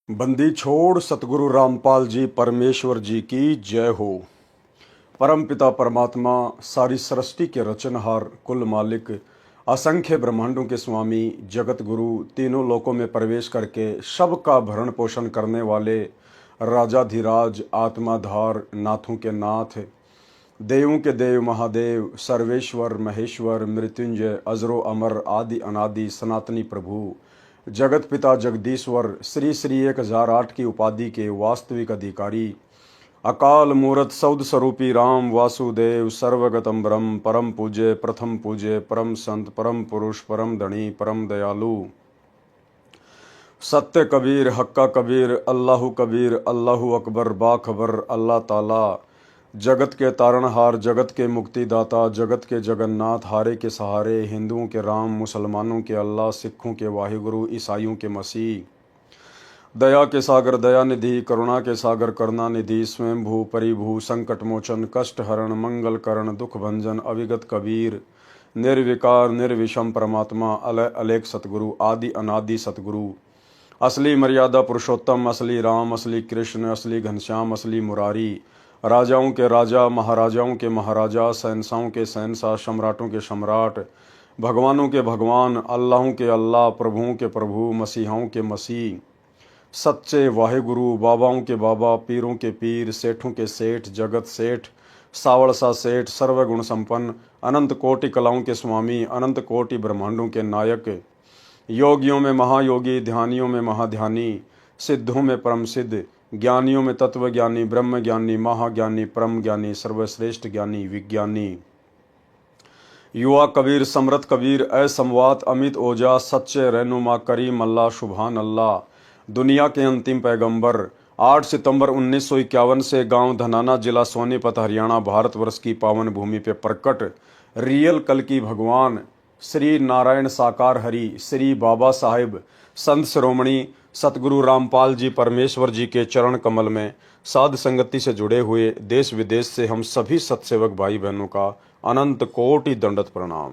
बंदी छोड़ सतगुरु रामपाल जी परमेश्वर जी की जय हो। परम पिता परमात्मा सारी सृष्टि के रचनहार कुल मालिक असंख्य ब्रह्मांडों के स्वामी जगत गुरु तीनों लोकों में प्रवेश करके सबका भरण पोषण करने वाले राजाधिराज आत्माधार नाथों के नाथ देवों के देव महादेव सर्वेश्वर महेश्वर मृत्युंजय अजरो अमर आदि अनादि सनातनी प्रभु जगत पिता जगदीश्वर श्री श्री 1008 की उपाधि के वास्तविक अधिकारी अकाल मूरत सौद स्वरूपी राम वासुदेव सर्वगतम ब्रह्म परम पूज्य प्रथम पूज्य परम संत परम पुरुष परम धनी परम दयालु सत्य कबीर हक्का कबीर अल्लाहु अकबर बाखबर अल्लाह ताला जगत के तारणहार जगत के मुक्तिदाता जगत के जगन्नाथ हारे के सहारे हिंदुओं के राम मुसलमानों के अल्लाह सिखों के वाहिगुरु ईसाइयों के मसीह दया के सागर दयानिधि करुणा के सागर करुणानिधि स्वयंभू परिभू संकट मोचन कष्ट हरण मंगल करण दुख भंजन अविगत कबीर निर्विकार निर्विषम परमात्मा अलय अलेख सतगुरु आदि अनादि सतगुरु असली मर्यादा पुरुषोत्तम असली राम असली कृष्ण असली घनश्याम असली मुरारी राजाओं के राजा महाराजाओं के महाराजा शहंशाहों के शहंशाह सम्राटों के सम्राट भगवानों के भगवान अल्लाहों के अल्लाह प्रभुओं के प्रभु मसीहाओं के मसीह सच्चे वाहिगुरु बाबाओं के बाबा पीरों के पीर सेठों के सेठ जगत सेठ सावड़सा सेठ सर्वगुण संपन्न अनंत कोटि कलाओं के स्वामी अनंत कोटि ब्रह्मांडों के नायक योगियों में महायोगी ध्यानियों में महाध्यानी सिद्धों में परम सिद्ध ज्ञानियों में तत्व ज्ञानी ब्रह्म ज्ञानी महाज्ञानी परम ज्ञानी सर्वश्रेष्ठ ज्ञानी विज्ञानी युवा कबीर समृत कबीर असमवात अमित ओजा सच्चे रहनुमा करीम अल्लाह शुभान अल्लाह दुनिया के अंतिम पैगंबर 8 सितंबर 1951 से गांव धनाना जिला सोनीपत हरियाणा भारतवर्ष की पावन भूमि पे प्रकट रियल कल की भगवान श्री नारायण साकार हरि श्री बाबा साहिब संत शिरोमणि सतगुरु रामपाल जी परमेश्वर जी के चरण कमल में साध संगति से जुड़े हुए देश विदेश से हम सभी सत्सेवक भाई बहनों का अनंत कोटि दंडत प्रणाम।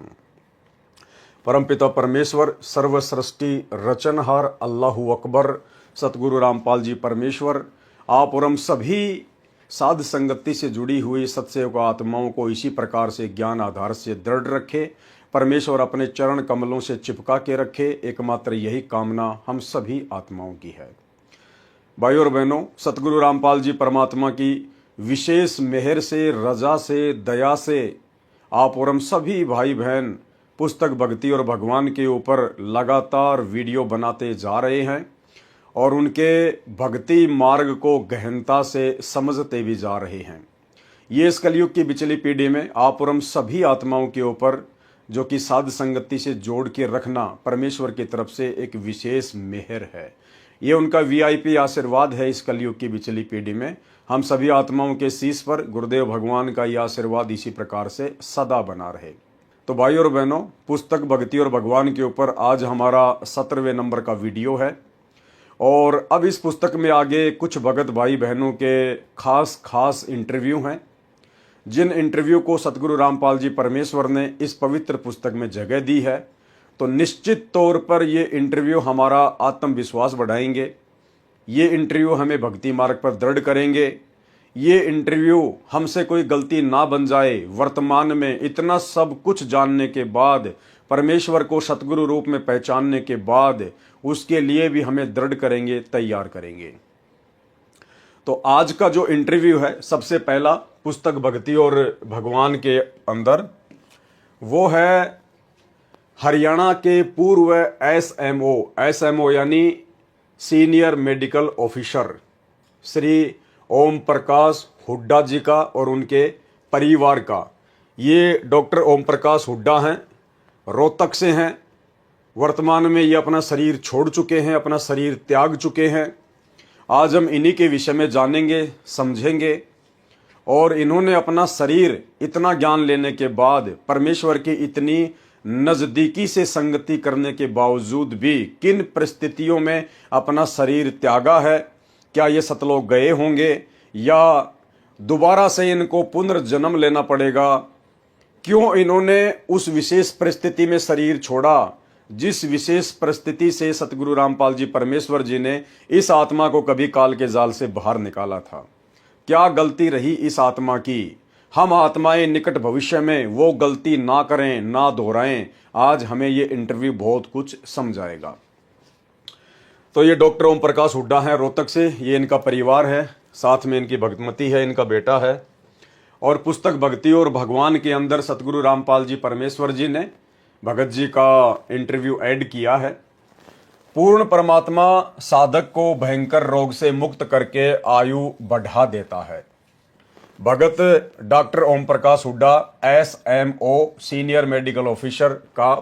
परमपिता परमेश्वर सर्व सृष्टि रचनहार अल्लाहु अकबर सतगुरु रामपाल जी परमेश्वर आप और हम सभी साध संगति से जुड़ी हुई सत्सेवक आत्माओं को इसी प्रकार से ज्ञान आधार से दृढ़ रखे। परमेश्वर अपने चरण कमलों से चिपका के रखे। एकमात्र यही कामना हम सभी आत्माओं की है। भाई और बहनों, सतगुरु रामपाल जी परमात्मा की विशेष मेहर से रजा से दया से आप और हम सभी भाई बहन पुस्तक भक्ति और भगवान के ऊपर लगातार वीडियो बनाते जा रहे हैं और उनके भक्ति मार्ग को गहनता से समझते भी जा रहे हैं। ये इस कलयुग की बिचली पीढ़ी में आप और हम सभी आत्माओं के ऊपर जो कि साध संगति से जोड़ के रखना परमेश्वर की तरफ से एक विशेष मेहर है। ये उनका वीआईपी आशीर्वाद है। इस कलयुग की बिचली पीढ़ी में हम सभी आत्माओं के शीश पर गुरुदेव भगवान का यह आशीर्वाद इसी प्रकार से सदा बना रहे। तो भाई और बहनों, पुस्तक भक्ति और भगवान के ऊपर आज हमारा 17वें नंबर का वीडियो है और अब इस पुस्तक में आगे कुछ भगत भाई बहनों के खास इंटरव्यू हैं जिन इंटरव्यू को सतगुरु रामपाल जी परमेश्वर ने इस पवित्र पुस्तक में जगह दी है। तो निश्चित तौर पर ये इंटरव्यू हमारा आत्मविश्वास बढ़ाएंगे, ये इंटरव्यू हमें भक्ति मार्ग पर दृढ़ करेंगे, ये इंटरव्यू हमसे कोई गलती ना बन जाए। वर्तमान में इतना सब कुछ जानने के बाद, परमेश्वर को सतगुरु रूप में पहचानने के बाद उसके लिए भी हमें दृढ़ करेंगे, तैयार करेंगे। तो आज का जो इंटरव्यू है, सबसे पहला पुस्तक भक्ति और भगवान के अंदर, वो है हरियाणा के पूर्व एसएमओ यानी senior medical officer Shri Om Prakash Hooda जी का और उनके परिवार का। ये डॉक्टर ओम प्रकाश हुड्डा हैं, रोहतक से हैं। वर्तमान में ये अपना शरीर छोड़ चुके हैं, अपना शरीर त्याग चुके हैं। आज हम इन्हीं के विषय में जानेंगे, समझेंगे और इन्होंने अपना शरीर इतना ज्ञान लेने के बाद, परमेश्वर की इतनी नज़दीकी से संगति करने के बावजूद भी किन परिस्थितियों में अपना शरीर त्यागा है। क्या ये सतलोक गए होंगे या दोबारा से इनको पुनर्जन्म लेना पड़ेगा? क्यों इन्होंने उस विशेष परिस्थिति में शरीर छोड़ा जिस विशेष परिस्थिति से सतगुरु रामपाल जी परमेश्वर जी ने इस आत्मा को कभी काल के जाल से बाहर निकाला था। क्या गलती रही इस आत्मा की? हम आत्माएं निकट भविष्य में वो गलती ना करें, ना दोहराएं। आज हमें ये इंटरव्यू बहुत कुछ समझाएगा। तो ये डॉक्टर ओम प्रकाश हुड्डा है रोहतक से, ये इनका परिवार है, साथ में इनकी भगतमती है, इनका बेटा है। और पुस्तक भक्ति और भगवान के अंदर सतगुरु रामपाल जी परमेश्वर जी ने भगत जी का इंटरव्यू ऐड किया है। पूर्ण परमात्मा साधक को भयंकर रोग से मुक्त करके आयु बढ़ा देता है। Bhagat doctor Om Prakash Hooda SMO senior medical officer का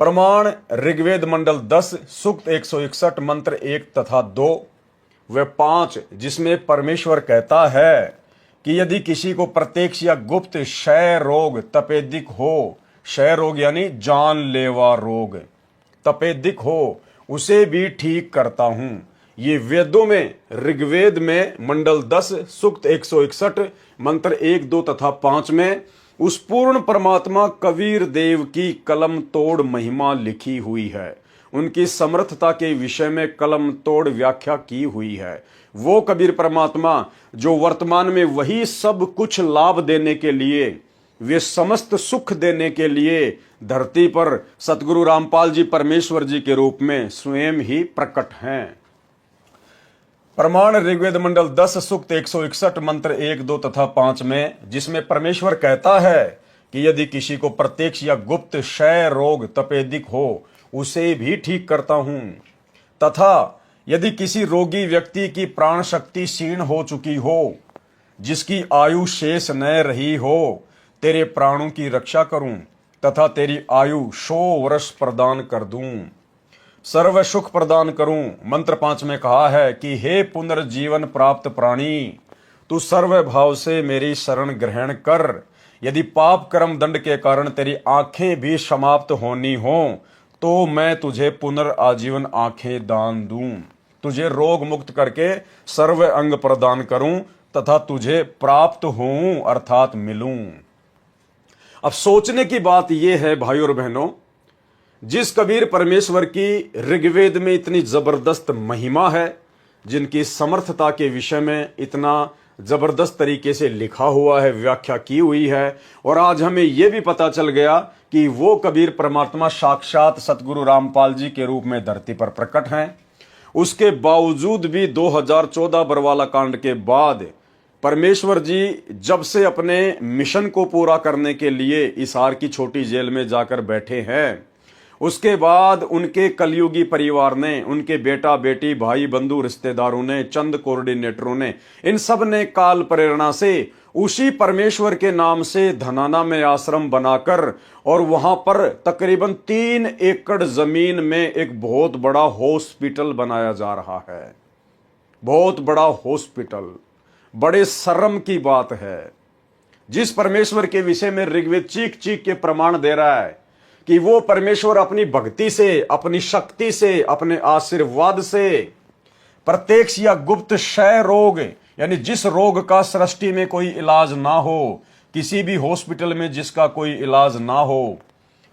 प्रमाण ऋग्वेद मंडल 10 सूक्त 161 मंत्र 1 तथा 2 व 5, जिसमें परमेश्वर कहता है कि यदि किसी को प्रत्यक्ष या गुप्त क्षय रोग तपेदिक हो, क्षय रोग यानी जानलेवा रोग तपेदिक हो, उसे भी ठीक करता हूं। ये वेदों में ऋग्वेद में मंडल 10 सूक्त 161 मंत्र 1 2 तथा 5 में उस पूर्ण परमात्मा कबीर देव की कलम तोड़ महिमा लिखी हुई है। उनकी समर्थता के विषय में कलम तोड़ व्याख्या की हुई है। वो कबीर परमात्मा जो वर्तमान में वही सब कुछ लाभ देने के लिए, वे समस्त सुख देने के लिए धरती पर सतगुरु रामपाल जी परमेश्वर जी के रूप में स्वयं ही प्रकट हैं। प्रमाण ऋग्वेद मंडल 10 सूक्त 161 मंत्र 1 2 तथा 5 में, जिसमें परमेश्वर कहता है कि यदि किसी को प्रत्यक्ष या गुप्त क्षय रोग तपेदिक हो, उसे भी ठीक करता हूं। तथा यदि किसी रोगी व्यक्ति की प्राण शक्ति क्षीण हो चुकी हो, जिसकी आयु शेष न रही हो, तेरे प्राणों की रक्षा करूं तथा तेरी आयु 100 वर्ष प्रदान कर दूं, सर्व सुख प्रदान करूं। मंत्र 5 में कहा है कि हे पुनर्जीवन प्राप्त प्राणी, तू सर्व भाव से मेरी शरण ग्रहण कर। यदि पाप कर्म दंड के कारण तेरी आंखें भी समाप्त होनी हो, तो मैं तुझे पुनर्आजीवन आंखें दान दूं, तुझे रोग मुक्त करके सर्व अंग प्रदान करूं तथा तुझे प्राप्त होऊं अर्थात मिलूं। अब सोचने की बात यह है भाइयों और बहनों, जिस कबीर परमेश्वर की ऋग्वेद में इतनी जबरदस्त महिमा है, जिनकी समर्थता के विषय में इतना जबरदस्त तरीके से लिखा हुआ है, व्याख्या की हुई है, और आज हमें यह भी पता चल गया कि वो कबीर परमात्मा साक्षात सतगुरु रामपाल जी के रूप में धरती पर प्रकट हैं। उसके बावजूद भी 2014 बरवाला कांड के बाद परमेश्वर जी जब से अपने मिशन को पूरा करने के लिए हिसार की छोटी जेल में जाकर बैठे हैं, उसके बाद उनके कलयुगी परिवार ने, उनके बेटा बेटी भाई बंधु रिश्तेदारों ने, चंद कोऑर्डिनेटरों ने, इन सब ने काल प्रेरणा से उसी परमेश्वर के नाम से धनाना में आश्रम बनाकर और वहां पर तकरीबन 3 एकड़ जमीन में एक बहुत बड़ा हॉस्पिटल बनाया जा रहा है। बहुत बड़ा हॉस्पिटल, बड़े शर्म की बात है। जिस परमेश्वर के विषय में ऋग्वेद चीख चीख के प्रमाण दे रहा है कि वो परमेश्वर अपनी भक्ति से, अपनी शक्ति से, अपने आशीर्वाद से प्रत्यक्ष या गुप्त क्षय रोग, यानी जिस रोग का सृष्टि में कोई इलाज ना हो, किसी भी हॉस्पिटल में जिसका कोई इलाज ना हो,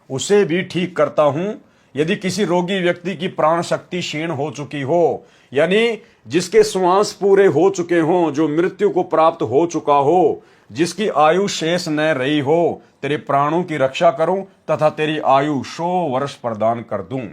उसे भी ठीक करता हूं। यदि किसी रोगी व्यक्ति की प्राण शक्ति क्षीण हो चुकी हो, यानी जिसके श्वास पूरे हो चुके हों, जो मृत्यु को प्राप्त हो चुका हो, जिसकी आयु शेष न रही हो, तेरे प्राणों की रक्षा करूं तथा तेरी आयु 100 वर्ष प्रदान कर दूं।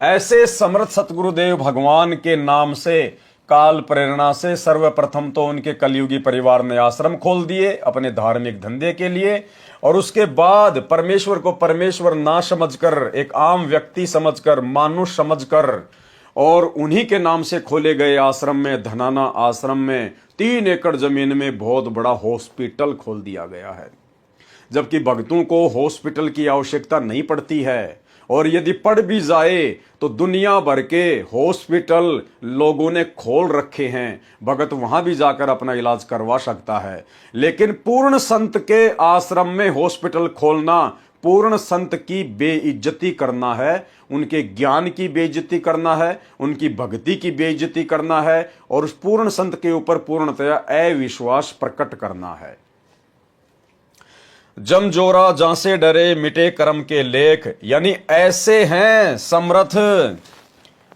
ऐसे समर्थ सतगुरुदेव भगवान के नाम से काल प्रेरणा से सर्वप्रथम तो उनके कलयुगी परिवार ने आश्रम खोल दिए अपने धार्मिक धंधे के लिए, और उसके बाद परमेश्वर को परमेश्वर ना समझकर, एक आम व्यक्ति समझकर, मानुष समझकर, और उन्हीं के नाम से खोले गए आश्रम में, धनाना आश्रम में 3 एकड़ जमीन में बहुत बड़ा हॉस्पिटल खोल दिया गया है। जबकि भक्तों को हॉस्पिटल की आवश्यकता नहीं पड़ती है, और यदि पड़ भी जाए तो दुनिया भर के हॉस्पिटल लोगों ने खोल रखे हैं, भगत वहां भी जाकर अपना इलाज करवा सकता है। लेकिन पूर्ण संत के आश्रम में हॉस्पिटल खोलना पूर्ण संत की बेइज्जती करना है, उनके ज्ञान की बेइज्जती करना है, उनकी भक्ति की बेइज्जती करना है, और उस पूर्ण संत के ऊपर पूर्णतया अविश्वास प्रकट करना है। जम जोरा जहां से डरे मिटे कर्म के लेख, यानी ऐसे हैं समर्थ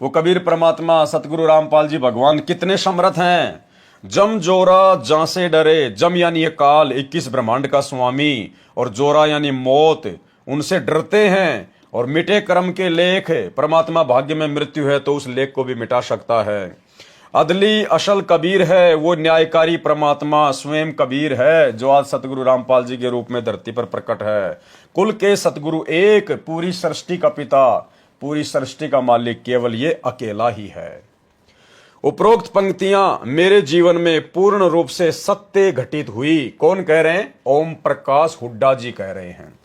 वो कबीर परमात्मा सतगुरु रामपाल जी भगवान कितने समर्थ हैं। जम जोरा जहां से डरे, जम यानी ये काल 21 ब्रह्मांड का स्वामी, और जोरा यानी मौत, उनसे डरते हैं। और मिटे कर्म के लेख, परमात्मा भाग्य में मृत्यु है तो उस लेख को भी मिटा सकता है। अदली असल कबीर है वो न्यायकारी परमात्मा स्वयं कबीर है, जो आज सतगुरु रामपाल जी के रूप में धरती पर प्रकट है। कुल के सतगुरु एक, पूरी सृष्टि का पिता, पूरी सृष्टि का मालिक केवल ये अकेला ही है। उपरोक्त पंक्तियां मेरे जीवन में पूर्ण रूप से सत्य घटित हुई। कौन कह रहे हैं? ओम प्रकाश हुड्डा जी कह रहे हैं।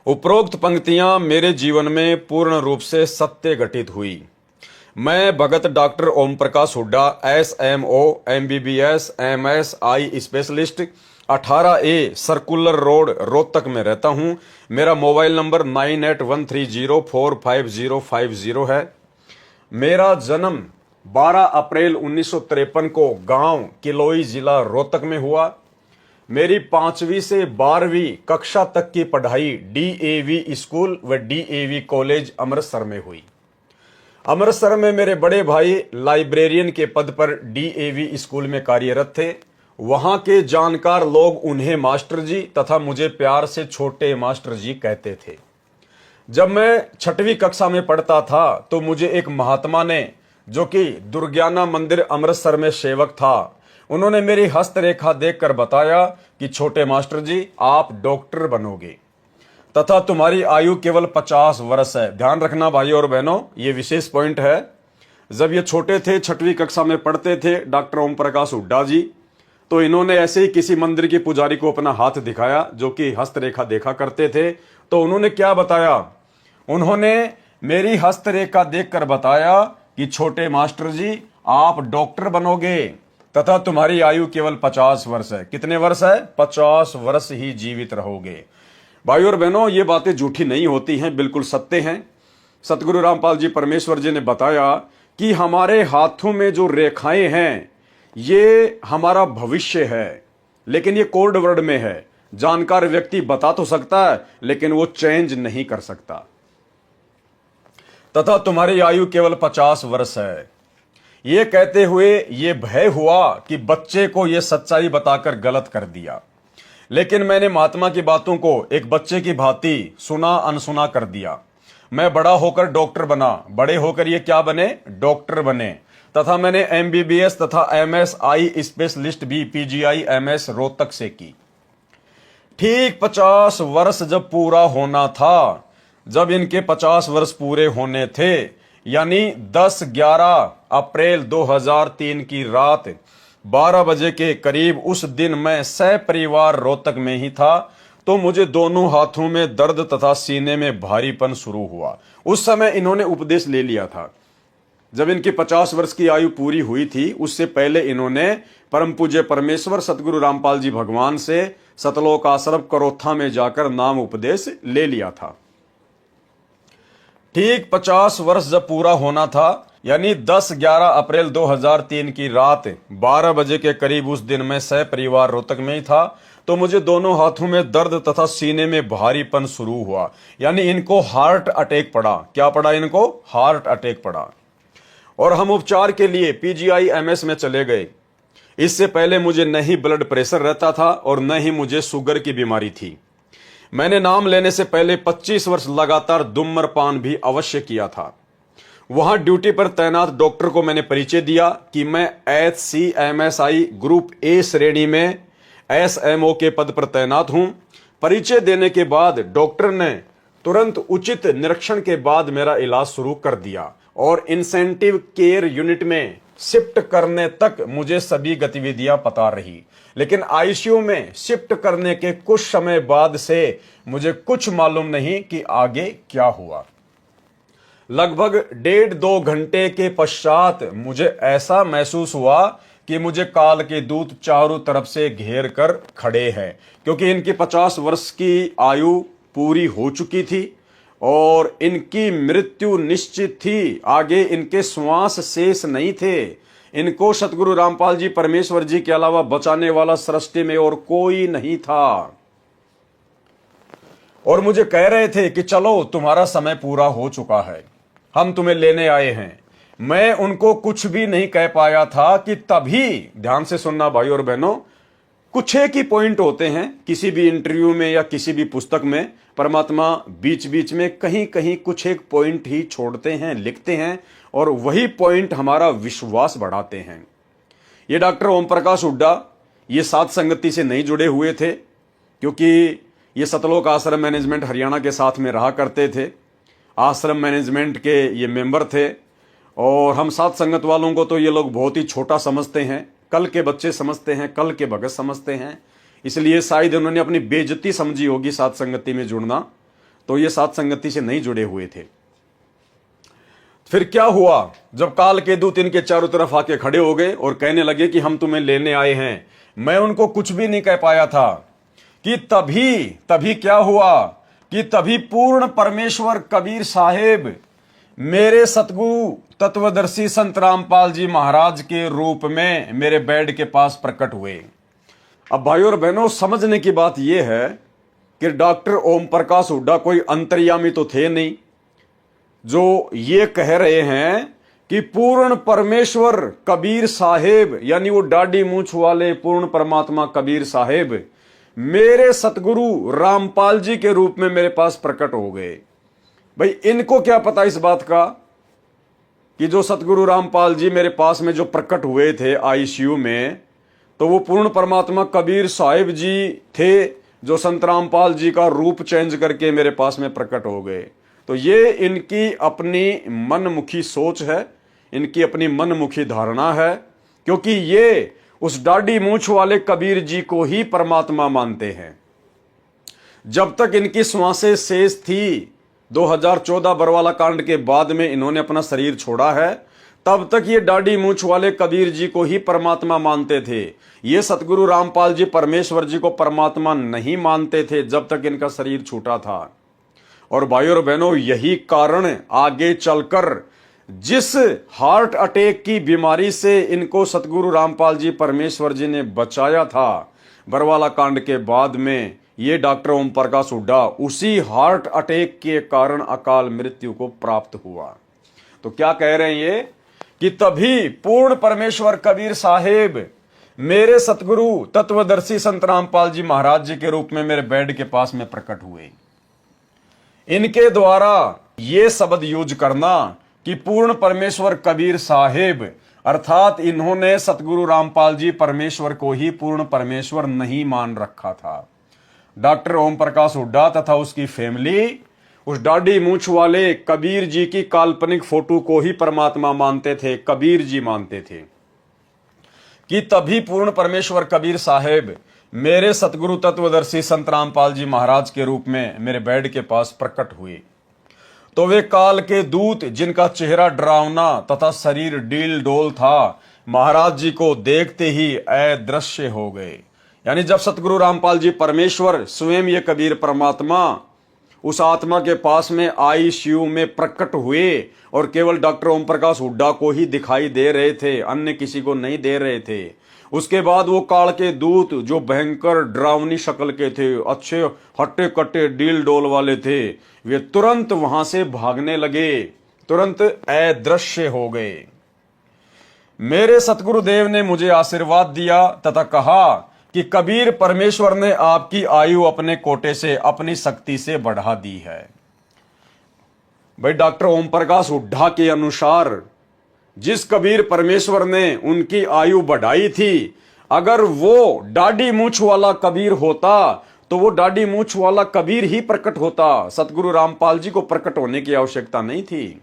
उपरोक्त पंक्तियां मेरे जीवन में पूर्ण रूप से सत्य घटित हुई। मैं Bhagat doctor Om Prakash Hooda, SMO, MBBS, MSI specialist, 18A circular road, Rohtak में रहता हूं। मेरा मोबाइल नंबर 9813045050 है। मेरा जन्म 12 अप्रैल 1953 को गांव किलोई जिला रोहतक में हुआ। मेरी 5वीं से 12वीं कक्षा तक की पढ़ाई DAV स्कूल व DAV कॉलेज अमृतसर में हुई। अमृतसर में मेरे बड़े भाई लाइब्रेरियन के पद पर DAV स्कूल में कार्यरत थे। वहां के जानकार लोग उन्हें मास्टर जी तथा मुझे प्यार से छोटे मास्टर जी कहते थे। जब मैं 6वीं कक्षा में पढ़ता था तो मुझे एक महात्मा ने, जो कि दुर्ज्ञाना मंदिर अमृतसर में सेवक था, उन्होंने मेरी हस्तरेखा देखकर बताया कि छोटे मास्टर जी आप डॉक्टर बनोगे तथा तुम्हारी आयु केवल 50 वर्ष है। ध्यान रखना भाइयों और बहनों, ये विशेष पॉइंट है। जब ये छोटे थे, 6वीं कक्षा में पढ़ते थे, डॉक्टर ओम प्रकाश हुड्डा जी, तो इन्होंने ऐसे ही किसी मंदिर के पुजारी को अपना हाथ दिखाया, जो कि हस्तरेखा देखा करते थे। तो उन्होंने क्या बताया? उन्होंने मेरी हस्तरेखा देखकर बताया कि छोटे मास्टर जी आप डॉक्टर बनोगे तथा तुम्हारी आयु केवल 50 वर्ष है। कितने वर्ष है? 50 वर्ष ही जीवित रहोगे। भाइयों और बहनों, ये बातें झूठी नहीं होती हैं, बिल्कुल सत्य हैं। सतगुरु रामपाल जी परमेश्वर जी ने बताया कि हमारे हाथों में जो रेखाएं हैं ये हमारा भविष्य है, लेकिन ये कोड वर्ड में है। जानकार व्यक्ति बता तो सकता है लेकिन वो चेंज नहीं कर सकता। तथा तुम्हारी आयु केवल 50 वर्ष है। ये कहते हुए ये भय हुआ कि बच्चे को ये सच्चाई बताकर गलत कर दिया, लेकिन मैंने महात्मा की बातों को एक बच्चे की भांति सुना अनसुना कर दिया। मैं बड़ा होकर डॉक्टर बना। बड़े होकर ये क्या बने? डॉक्टर बने। तथा मैंने MBBS तथा MSI स्पेशलिस्ट भी PGI MS रोहतक से की। ठीक 50 वर्ष जब पूरा होना था, जब इनके 50 वर्ष पूरे होने थे, यानी 10-11 अप्रैल 2003 की रात 12 बजे के करीब, उस दिन मैं सपरिवार रोहतक में ही था, तो मुझे दोनों हाथों में दर्द तथा सीने में भारीपन शुरू हुआ। उस समय इन्होंने उपदेश ले लिया था। जब इनकी 50 वर्ष की आयु पूरी हुई थी, उससे पहले इन्होंने परम पूज्य परमेश्वर सतगुरु रामपाल जी भगवान से सतलोक आश्रम करोथा में जाकर नाम उपदेश ले लिया था। ठीक 50 वर्ष जब पूरा होना था, यानी 10-11 अप्रैल 2003 की रात 12 बजे के करीब, उस दिन मैं सपरिवार रोहतक में ही था, तो मुझे दोनों हाथों में दर्द तथा सीने में भारीपन शुरू हुआ। यानी इनको हार्ट अटैक पड़ा। क्या पड़ा इनको? हार्ट अटैक पड़ा। और हम उपचार के लिए PGI MS में चले गए। इससे पहले मुझे न ही ब्लड प्रेशर रहता था और न ही मुझे शुगर की बीमारी थी। मैंने नाम लेने से पहले 25 वर्ष लगातार धूम्रपान भी अवश्य किया था। वहां ड्यूटी पर तैनात डॉक्टर को मैंने परिचय दिया कि मैं HCMSI ग्रुप A श्रेणी में SMO के पद पर तैनात हूं। परिचय देने के बाद डॉक्टर ने तुरंत उचित निरीक्षण के बाद मेरा इलाज शुरू कर दिया और इंसेंटिव केयर यूनिट में शिफ्ट करने तक मुझे सभी गतिविधियां पता रही। लेकिन ICU में शिफ्ट करने के कुछ समय बाद से मुझे कुछ मालूम नहीं कि आगे क्या हुआ। लगभग 1.5-2 घंटे के पश्चात मुझे ऐसा महसूस हुआ कि मुझे काल के दूत चारों तरफ से घेर कर खड़े हैं, क्योंकि इनकी 50 वर्ष की आयु पूरी हो चुकी थी और इनकी मृत्यु निश्चित थी। आगे इनके श्वास शेष नहीं थे। इनको सतगुरु रामपाल जी परमेश्वर जी के अलावा बचाने वाला सृष्टि में और कोई नहीं था। और मुझे कह रहे थे कि चलो तुम्हारा समय पूरा हो चुका है, हम तुम्हें लेने आए हैं। मैं उनको कुछ भी नहीं कह पाया था कि तभी, ध्यान से सुनना भाई और बहनों, कुछ एक ही पॉइंट होते हैं किसी भी इंटरव्यू में या किसी भी पुस्तक में। परमात्मा बीच बीच में कहीं कहीं कुछ एक पॉइंट ही छोड़ते हैं, लिखते हैं, और वही पॉइंट हमारा विश्वास बढ़ाते हैं। ये डॉक्टर ओम प्रकाश हुड्डा ये साध संगति से नहीं जुड़े हुए थे, क्योंकि ये सतलोक आश्रम मैनेजमेंट हरियाणा के साथ में रहा करते थे, आश्रम मैनेजमेंट के ये मेंबर थे। और हम साध संगत वालों को तो ये लोग बहुत ही छोटा समझते हैं, कल के बच्चे समझते हैं, कल के भगत समझते हैं। इसलिए शायद उन्होंने अपनी बेइज्जती समझी होगी साध संगति में जुड़ना, तो ये साध संगति से नहीं जुड़े हुए थे। फिर क्या हुआ, जब काल के दूत इनके चारों तरफ आके खड़े हो गए और कहने लगे कि हम तुम्हें लेने आए हैं, मैं उनको कुछ भी नहीं कह पाया था कि तभी क्या हुआ कि तभी पूर्ण परमेश्वर कबीर साहेब मेरे सतगुरु तत्वदर्शी संत रामपाल जी महाराज के रूप में मेरे बेड के पास प्रकट हुए। अब भाइयों और बहनों, समझने की बात यह है कि डॉक्टर ओम प्रकाश हुड्डा कोई अंतर्यामी तो थे नहीं, जो ये कह रहे हैं कि पूर्ण परमेश्वर कबीर साहेब, यानी वो दाढ़ी मूंछ वाले पूर्ण परमात्मा कबीर साहेब मेरे सतगुरु रामपाल जी के रूप में मेरे पास प्रकट हो गए। भाई इनको क्या पता इस बात का कि जो सतगुरु रामपाल जी मेरे पास में जो प्रकट हुए थे आईसीयू में, तो वो पूर्ण परमात्मा कबीर साहिब जी थे, जो संत रामपाल जी का रूप चेंज करके मेरे पास में प्रकट हो गए। तो ये इनकी अपनी मनमुखी सोच है, इनकी अपनी मनमुखी धारणा है, क्योंकि ये उस दाढ़ी मूंछ वाले कबीर जी को ही परमात्मा मानते हैं। जब तक इनकी श्वासें शेष थी, 2014 बरवाला कांड के बाद में इन्होंने अपना शरीर छोड़ा है, तब तक ये दाढ़ी मूंछ वाले कबीर जी को ही परमात्मा मानते थे। ये सतगुरु रामपाल जी परमेश्वर जी को परमात्मा नहीं मानते थे जब तक इनका शरीर छूटा था। और भाइयों और बहनों, यही कारण आगे चलकर जिस हार्ट अटैक की बीमारी से इनको सतगुरु रामपाल जी परमेश्वर जी ने बचाया था बरवाला कांड के बाद में, ये डॉक्टर ओम प्रकाश हुड्डा उसी हार्ट अटैक के कारण अकाल मृत्यु को प्राप्त हुआ। तो क्या कह रहे हैं ये कि तभी पूर्ण परमेश्वर कबीर साहेब मेरे सतगुरु तत्वदर्शी संत रामपाल जी महाराज जी के रूप में मेरे बेड के पास में प्रकट हुए। इनके द्वारा ये शब्द यूज करना कि पूर्ण परमेश्वर कबीर साहेब, अर्थात इन्होंने सतगुरु रामपाल जी परमेश्वर को ही पूर्ण परमेश्वर नहीं मान रखा था। डॉक्टर ओम प्रकाश हुड्डा तथा उसकी फैमिली उस दाढ़ी मूंछ वाले कबीर जी की काल्पनिक फोटो को ही परमात्मा मानते थे, कबीर जी मानते थे। कि तभी पूर्ण परमेश्वर कबीर साहेब मेरे सतगुरु तत्वदर्शी संत रामपाल जी महाराज के रूप में मेरे बेड के पास प्रकट हुए। तो वे काल के दूत, जिनका चेहरा डरावना तथा शरीर डील डोल था, महाराज जी को देखते ही अदृश्य हो गए। यानी जब सतगुरु रामपाल जी परमेश्वर स्वयं ये कबीर परमात्मा उस आत्मा के पास में आईसीयू में प्रकट हुए और केवल डॉक्टर ओम प्रकाश हुड्डा को ही दिखाई दे रहे थे, अन्य किसी को नहीं दे रहे थे। उसके बाद वो काल के दूत जो भयंकर डरावनी शक्ल के थे, अच्छे हट्टे कट्टे डील डोल वाले थे, वे तुरंत वहां से भागने लगे, तुरंत अदृश्य हो गए। मेरे सतगुरुदेव ने मुझे आशीर्वाद दिया तथा कहा कि कबीर परमेश्वर ने आपकी आयु अपने कोटे से, अपनी शक्ति से बढ़ा दी है। भाई डॉक्टर ओम प्रकाश हुड्डा के अनुसार जिस कबीर परमेश्वर ने उनकी आयु बढ़ाई थी, अगर वो दाढ़ी मूंछ वाला कबीर होता तो वो दाढ़ी मूंछ वाला कबीर ही प्रकट होता, सतगुरु रामपाल जी को प्रकट होने की आवश्यकता नहीं थी।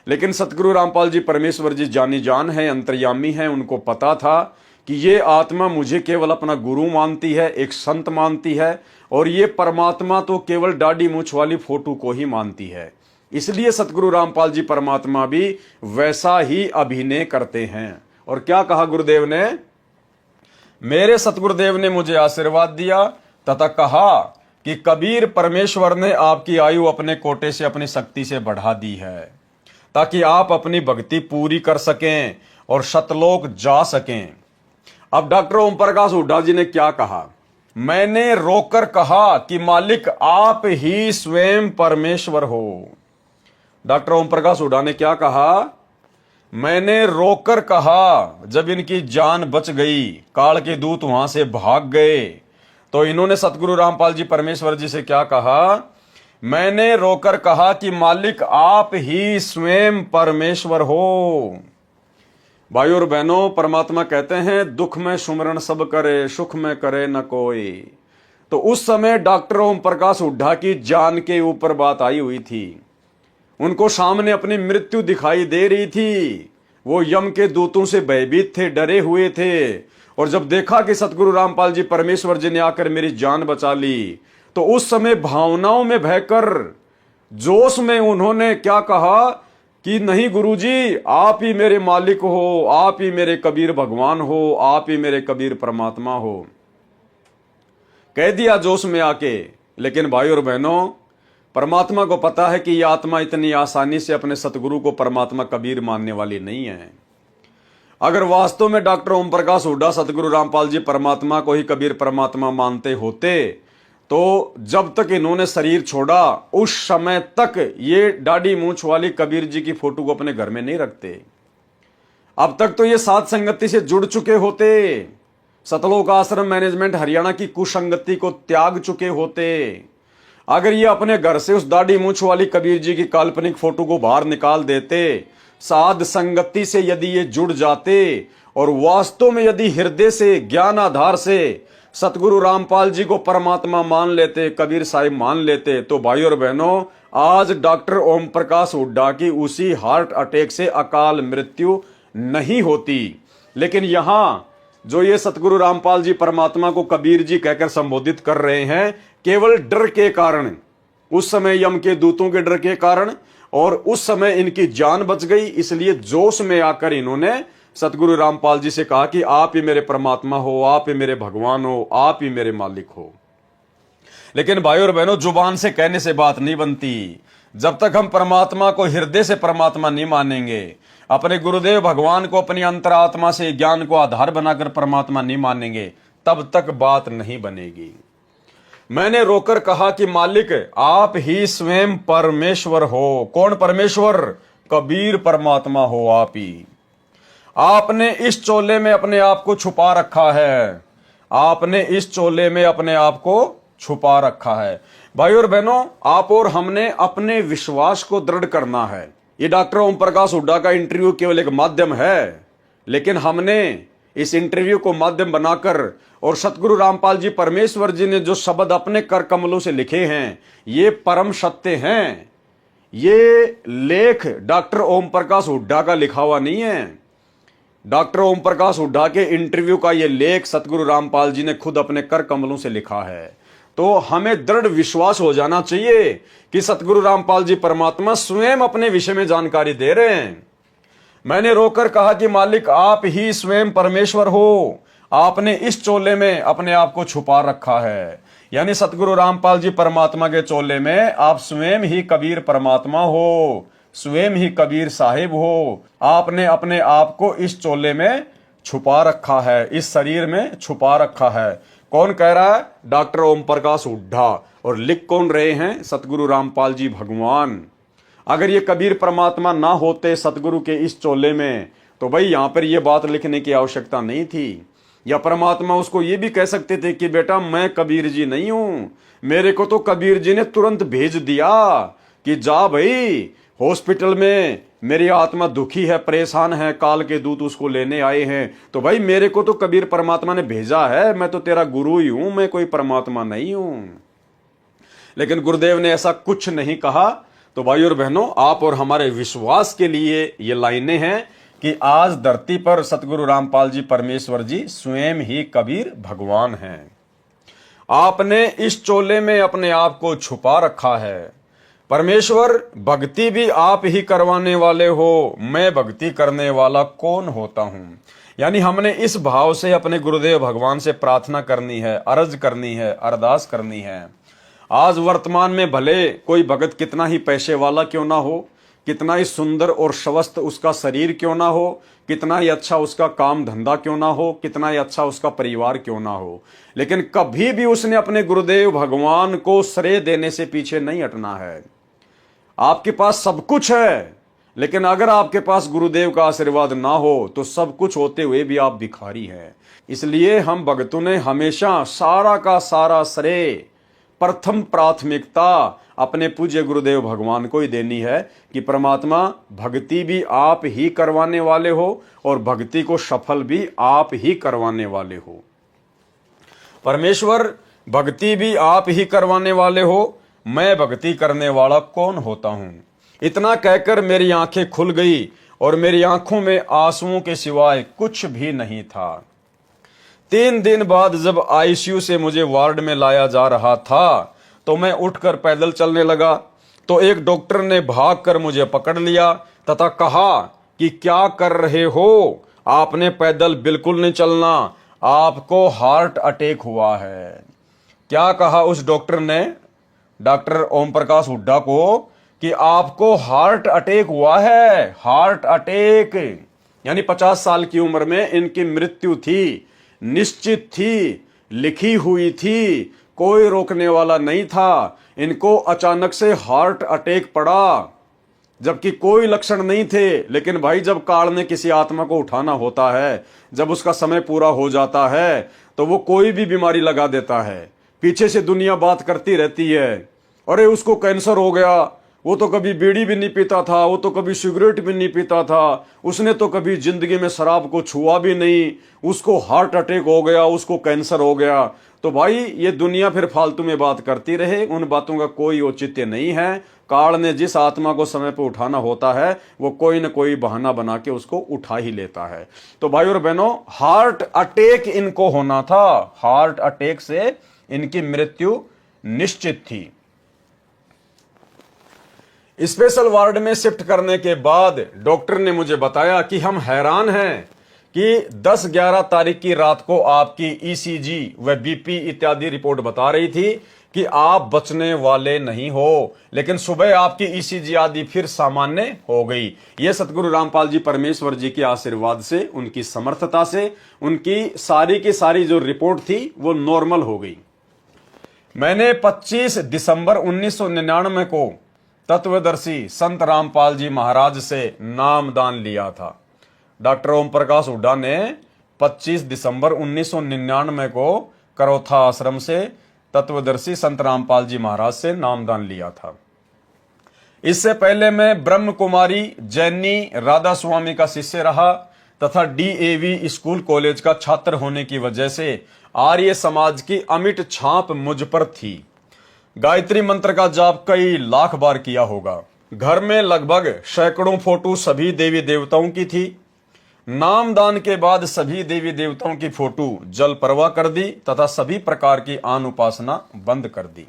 लेकिन सतगुरु रामपाल जी परमेश्वर जी जानी जान है, अंतर्यामी है, उनको पता था कि ये आत्मा मुझे केवल अपना गुरु मानती है, एक संत मानती है, और ये परमात्मा तो केवल दाढ़ी मूंछ वाली फोटो को ही मानती है। इसलिए सतगुरु रामपाल जी परमात्मा भी वैसा ही अभिनय करते हैं। और क्या कहा गुरुदेव ने? मेरे सतगुरुदेव ने मुझे आशीर्वाद दिया तथा कहा कि कबीर परमेश्वर ने आपकी आयु अपने कोटे से, अपनी शक्ति से बढ़ा दी है, ताकि आप अपनी भक्ति पूरी कर सकें और सतलोक जा सकें। अब डॉक्टर ओम प्रकाश हुड्डा जी ने क्या कहा? मैंने रोकर कहा कि मालिक आप ही स्वयं परमेश्वर हो। डॉक्टर ओम प्रकाश हुड्डा ने क्या कहा? मैंने रोकर कहा। जब इनकी जान बच गई, काल के दूत वहां से भाग गए, तो इन्होंने सतगुरु रामपाल जी परमेश्वर जी से क्या कहा? मैंने रोकर कहा कि मालिक आप ही स्वयं परमेश्वर हो। भाई और बहनों, परमात्मा कहते हैं दुख में सुमरण सब करे, सुख में करे न कोई। तो उस समय डॉक्टर ओम प्रकाश हुड्डा की जान के ऊपर बात आई हुई थी। उनको सामने अपनी मृत्यु दिखाई दे रही थी। वो यम के दूतों से भयभीत थे, डरे हुए थे। और जब देखा कि सतगुरु रामपाल जी परमेश्वर जी ने आकर मेरी जान बचा ली, तो उस समय भावनाओं में बहकर, जोश में उन्होंने क्या कहा कि नहीं गुरुजी, आप ही मेरे मालिक हो, आप ही मेरे कबीर भगवान हो, आप ही मेरे कबीर परमात्मा हो। कह दिया जोश में आके। लेकिन भाई और बहनों, परमात्मा को पता है कि यह आत्मा इतनी आसानी से अपने सतगुरु को परमात्मा कबीर मानने वाली नहीं है। अगर वास्तव में डॉक्टर ओम प्रकाश हुड्डा सतगुरु रामपाल जी परमात्मा को ही कबीर परमात्मा मानते होते, तो जब तक इन्होंने शरीर छोड़ा उस समय तक ये दाढ़ी मूंछ वाली कबीर जी की फोटो को अपने घर में नहीं रखते। अब तक तो ये साध संगति से जुड़ चुके होते, सतलोक आश्रम मैनेजमेंट हरियाणा की कुसंगति को त्याग चुके होते। अगर ये अपने घर से उस दाढ़ी मूंछ वाली कबीर जी की काल्पनिक फोटो को बाहर निकाल देते, साध संगति से यदि ये जुड़ जाते और वास्तव में यदि हृदय से, ज्ञान आधार से सतगुरु रामपाल जी को परमात्मा मान लेते, कबीर साहिब मान लेते, तो भाई और बहनों, आज डॉक्टर ओम प्रकाश हुड्डा की उसी हार्ट अटैक से अकाल मृत्यु नहीं होती। लेकिन यहां जो ये सतगुरु रामपाल जी परमात्मा को कबीर जी कहकर संबोधित कर रहे हैं, केवल डर के कारण, उस समय यम के दूतों के डर के कारण, और उस समय इनकी जान बच गई, इसलिए जोश में आकर इन्होंने सतगुरु रामपाल जी से कहा कि आप ही मेरे परमात्मा हो, आप ही मेरे भगवान हो, आप ही मेरे मालिक हो। लेकिन भाई और बहनों, जुबान से कहने से बात नहीं बनती। जब तक हम परमात्मा को हृदय से परमात्मा नहीं मानेंगे, अपने गुरुदेव भगवान को अपनी अंतरात्मा से ज्ञान को आधार बनाकर परमात्मा नहीं मानेंगे, तब तक बात नहीं बनेगी। मैंने रोकर कहा कि मालिक आप ही स्वयं परमेश्वर हो। कौन परमेश्वर? कबीर परमात्मा हो आप ही। आपने इस चोले में अपने आप को छुपा रखा है, आपने इस चोले में अपने आप को छुपा रखा है। भाई और बहनों, आप और हमने अपने विश्वास को दृढ़ करना है। ये डॉक्टर ओम प्रकाश हुड्डा का इंटरव्यू केवल एक माध्यम है, लेकिन हमने इस इंटरव्यू को माध्यम बनाकर और सतगुरु रामपाल जी परमेश्वर जी ने जो शब्द अपने कर कमलों से लिखे हैं, ये परम सत्य हैं। ये लेख डॉक्टर ओम प्रकाश हुड्डा का लिखा हुआ नहीं है। डॉक्टर ओम प्रकाश हुड्डा के इंटरव्यू का ये लेख सतगुरु रामपाल जी ने खुद अपने कर कमलों से लिखा है। तो हमें दृढ़ विश्वास हो जाना चाहिए कि सतगुरु रामपाल जी परमात्मा स्वयं अपने विषय में जानकारी दे रहे हैं। मैंने रोकर कहा कि मालिक आप ही स्वयं परमेश्वर हो, आपने इस चोले में अपने आप को छुपा रखा है। यानी सतगुरु रामपाल जी परमात्मा के चोले में आप स्वयं ही कबीर परमात्मा हो, स्वयं ही कबीर साहिब हो। आपने अपने आप को इस चोले में छुपा रखा है, इस शरीर में छुपा रखा है। कौन कह रहा है? डॉक्टर ओम प्रकाश हुड्डा। और लिख कौन रहे हैं? सतगुरु रामपाल जी भगवान। अगर ये कबीर परमात्मा ना होते सतगुरु के इस चोले में, तो भाई यहां पर यह बात लिखने की आवश्यकता नहीं थी। या परमात्मा उसको ये भी कह सकते थे कि बेटा मैं कबीर जी नहीं हूं, मेरे को तो कबीर जी ने तुरंत भेज दिया कि जा भाई हॉस्पिटल में मेरी आत्मा दुखी है, परेशान है, काल के दूत उसको लेने आए हैं। तो भाई मेरे को तो कबीर परमात्मा ने भेजा है, मैं तो तेरा गुरु ही हूं, मैं कोई परमात्मा नहीं हूं। लेकिन गुरुदेव ने ऐसा कुछ नहीं कहा। तो भाई और बहनों, आप और हमारे विश्वास के लिए ये लाइनें हैं कि आज धरती पर सतगुरु रामपाल जी परमेश्वर जी स्वयं ही कबीर भगवान हैं। आपने इस चोले में अपने आप को छुपा रखा है। परमेश्वर भक्ति भी आप ही करवाने वाले हो, मैं भक्ति करने वाला कौन होता हूं। यानी हमने इस भाव से अपने गुरुदेव भगवान से प्रार्थना करनी है, अर्ज करनी है, अरदास करनी है। आज वर्तमान में भले कोई भगत कितना ही पैसे वाला क्यों ना हो, कितना ही सुंदर और स्वस्थ उसका शरीर क्यों ना हो, कितना ही अच्छा उसका काम धंधा क्यों ना हो, कितना ही अच्छा उसका परिवार क्यों ना हो, लेकिन कभी भी उसने अपने गुरुदेव भगवान को श्रेय देने से पीछे नहीं हटना है। आपके पास सब कुछ है, लेकिन अगर आपके पास गुरुदेव का आशीर्वाद ना हो तो सब कुछ होते हुए भी आप भिखारी हैं। इसलिए हम भक्तों ने हमेशा सारा का सारा श्रेय, प्रथम प्राथमिकता अपने पूज्य गुरुदेव भगवान को ही देनी है कि परमात्मा भक्ति भी आप ही करवाने वाले हो और भक्ति को सफल भी आप ही करवाने वाले हो। परमेश्वर भक्ति भी आप ही करवाने वाले हो, मैं भक्ति करने वाला कौन होता हूं। इतना कहकर मेरी आंखें खुल गई और मेरी आंखों में आंसुओं के सिवाय कुछ भी नहीं था। 3 दिन बाद जब आईसीयू से मुझे वार्ड में लाया जा रहा था तो मैं उठकर पैदल चलने लगा तो एक डॉक्टर ने भागकर मुझे पकड़ लिया तथा कहा कि क्या कर रहे हो, आपने पैदल बिल्कुल नहीं चलना, आपको हार्ट अटैक हुआ है। क्या कहा उस डॉक्टर ने, डॉक्टर ओम प्रकाश हुड्डा को, कि आपको हार्ट अटैक हुआ है। हार्ट अटैक यानी 50 साल की उम्र में इनकी मृत्यु थी, निश्चित थी, लिखी हुई थी, कोई रोकने वाला नहीं था। इनको अचानक से हार्ट अटैक पड़ा जबकि कोई लक्षण नहीं थे, लेकिन भाई जब काल ने किसी आत्मा को उठाना होता है, जब उसका समय पूरा हो जाता है तो वो कोई भी बीमारी लगा देता है। पीछे से दुनिया बात करती रहती है, अरे उसको कैंसर हो गया, वो तो कभी बीड़ी भी नहीं पीता था, वो तो कभी सिगरेट भी नहीं पीता था, उसने तो कभी जिंदगी में शराब को छुआ भी नहीं, उसको हार्ट अटैक हो गया, उसको कैंसर हो गया। तो भाई ये दुनिया फिर फालतू में बात करती रहे, उन बातों का कोई औचित्य नहीं है। काल ने जिस आत्मा को समय पर उठाना होता है वो कोई न कोई बहाना बना के उसको उठा ही लेता है। तो भाई और बहनों, हार्ट अटैक इनको होना था, हार्ट अटैक से इनकी मृत्यु निश्चित थी। स्पेशल वार्ड में शिफ्ट करने के बाद डॉक्टर ने मुझे बताया कि हम हैरान हैं कि 10-11 तारीख की रात को आपकी ईसीजी व बीपी इत्यादि रिपोर्ट बता रही थी कि आप बचने वाले नहीं हो, लेकिन सुबह आपकी ईसीजी आदि फिर सामान्य हो गई। यह सतगुरु रामपाल जी परमेश्वर जी के आशीर्वाद से, उनकी समर्थता से, उनकी सारी की सारी जो रिपोर्ट थी वो नॉर्मल हो गई। मैंने 25 दिसंबर 1999 को तत्वदर्शी संत रामपाल जी महाराज से नामदान लिया था। डॉक्टर ओम प्रकाश हुड्डा ने 25 दिसंबर 1999 को करौथा आश्रम से तत्वदर्शी संत रामपाल जी महाराज से नामदान लिया था। इससे पहले मैं ब्रह्म कुमारी जैनी राधा स्वामी का शिष्य रहा तथा डीएवी स्कूल कॉलेज का छात्र होने की वजह से आर्य समाज की अमिट छाप मुझ पर थी। गायत्री मंत्र का जाप कई लाख बार किया होगा। घर में लगभग सैकड़ों फोटो सभी देवी देवताओं की थी। नामदान के बाद सभी देवी देवताओं की फोटो जल प्रवाह कर दी तथा सभी प्रकार की आन उपासना बंद कर दी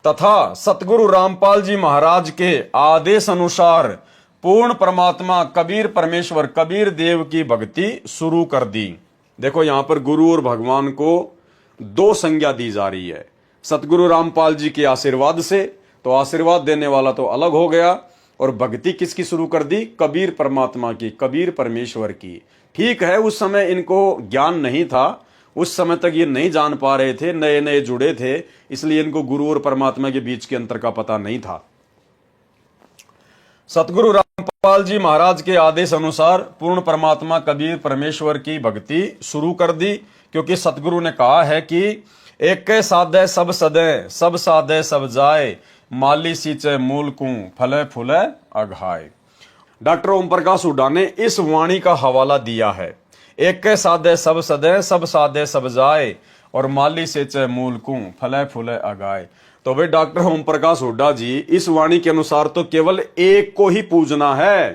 तथा सतगुरु रामपाल जी महाराज के आदेश अनुसार पूर्ण परमात्मा कबीर परमेश्वर कबीर देव की भक्ति शुरू कर दी। देखो यहां पर गुरु और भगवान को 2 संज्ञा दी जा रही है। सतगुरु रामपाल जी के आशीर्वाद से, तो आशीर्वाद देने वाला तो अलग हो गया, और भक्ति किसकी शुरू कर दी? कबीर परमात्मा की, कबीर परमेश्वर की। ठीक है, उस समय इनको ज्ञान नहीं था, उस समय तक ये नहीं जान पा रहे थे, नए नए जुड़े थे, इसलिए इनको गुरु और परमात्मा के बीच के अंतर का पता नहीं था। सतगुरु रामपाल जी महाराज के आदेश अनुसार पूर्ण परमात्मा कबीर परमेश्वर की भक्ति शुरू कर दी, क्योंकि सतगुरु ने कहा है कि एक साधे सब सदे, सब साधे सब जाए, माली सींचे मूल कू, फले फूले अघाए। डॉक्टर ओम प्रकाश हुड्डा ने इस वाणी का हवाला दिया है, एक साधे सब सदे, सब साधे सब जाए, और माली सींचे मूल कू, फले फूले अघाए। तो भाई डॉक्टर ओम प्रकाश हुड्डा जी, इस वाणी के अनुसार तो केवल एक को ही पूजना है,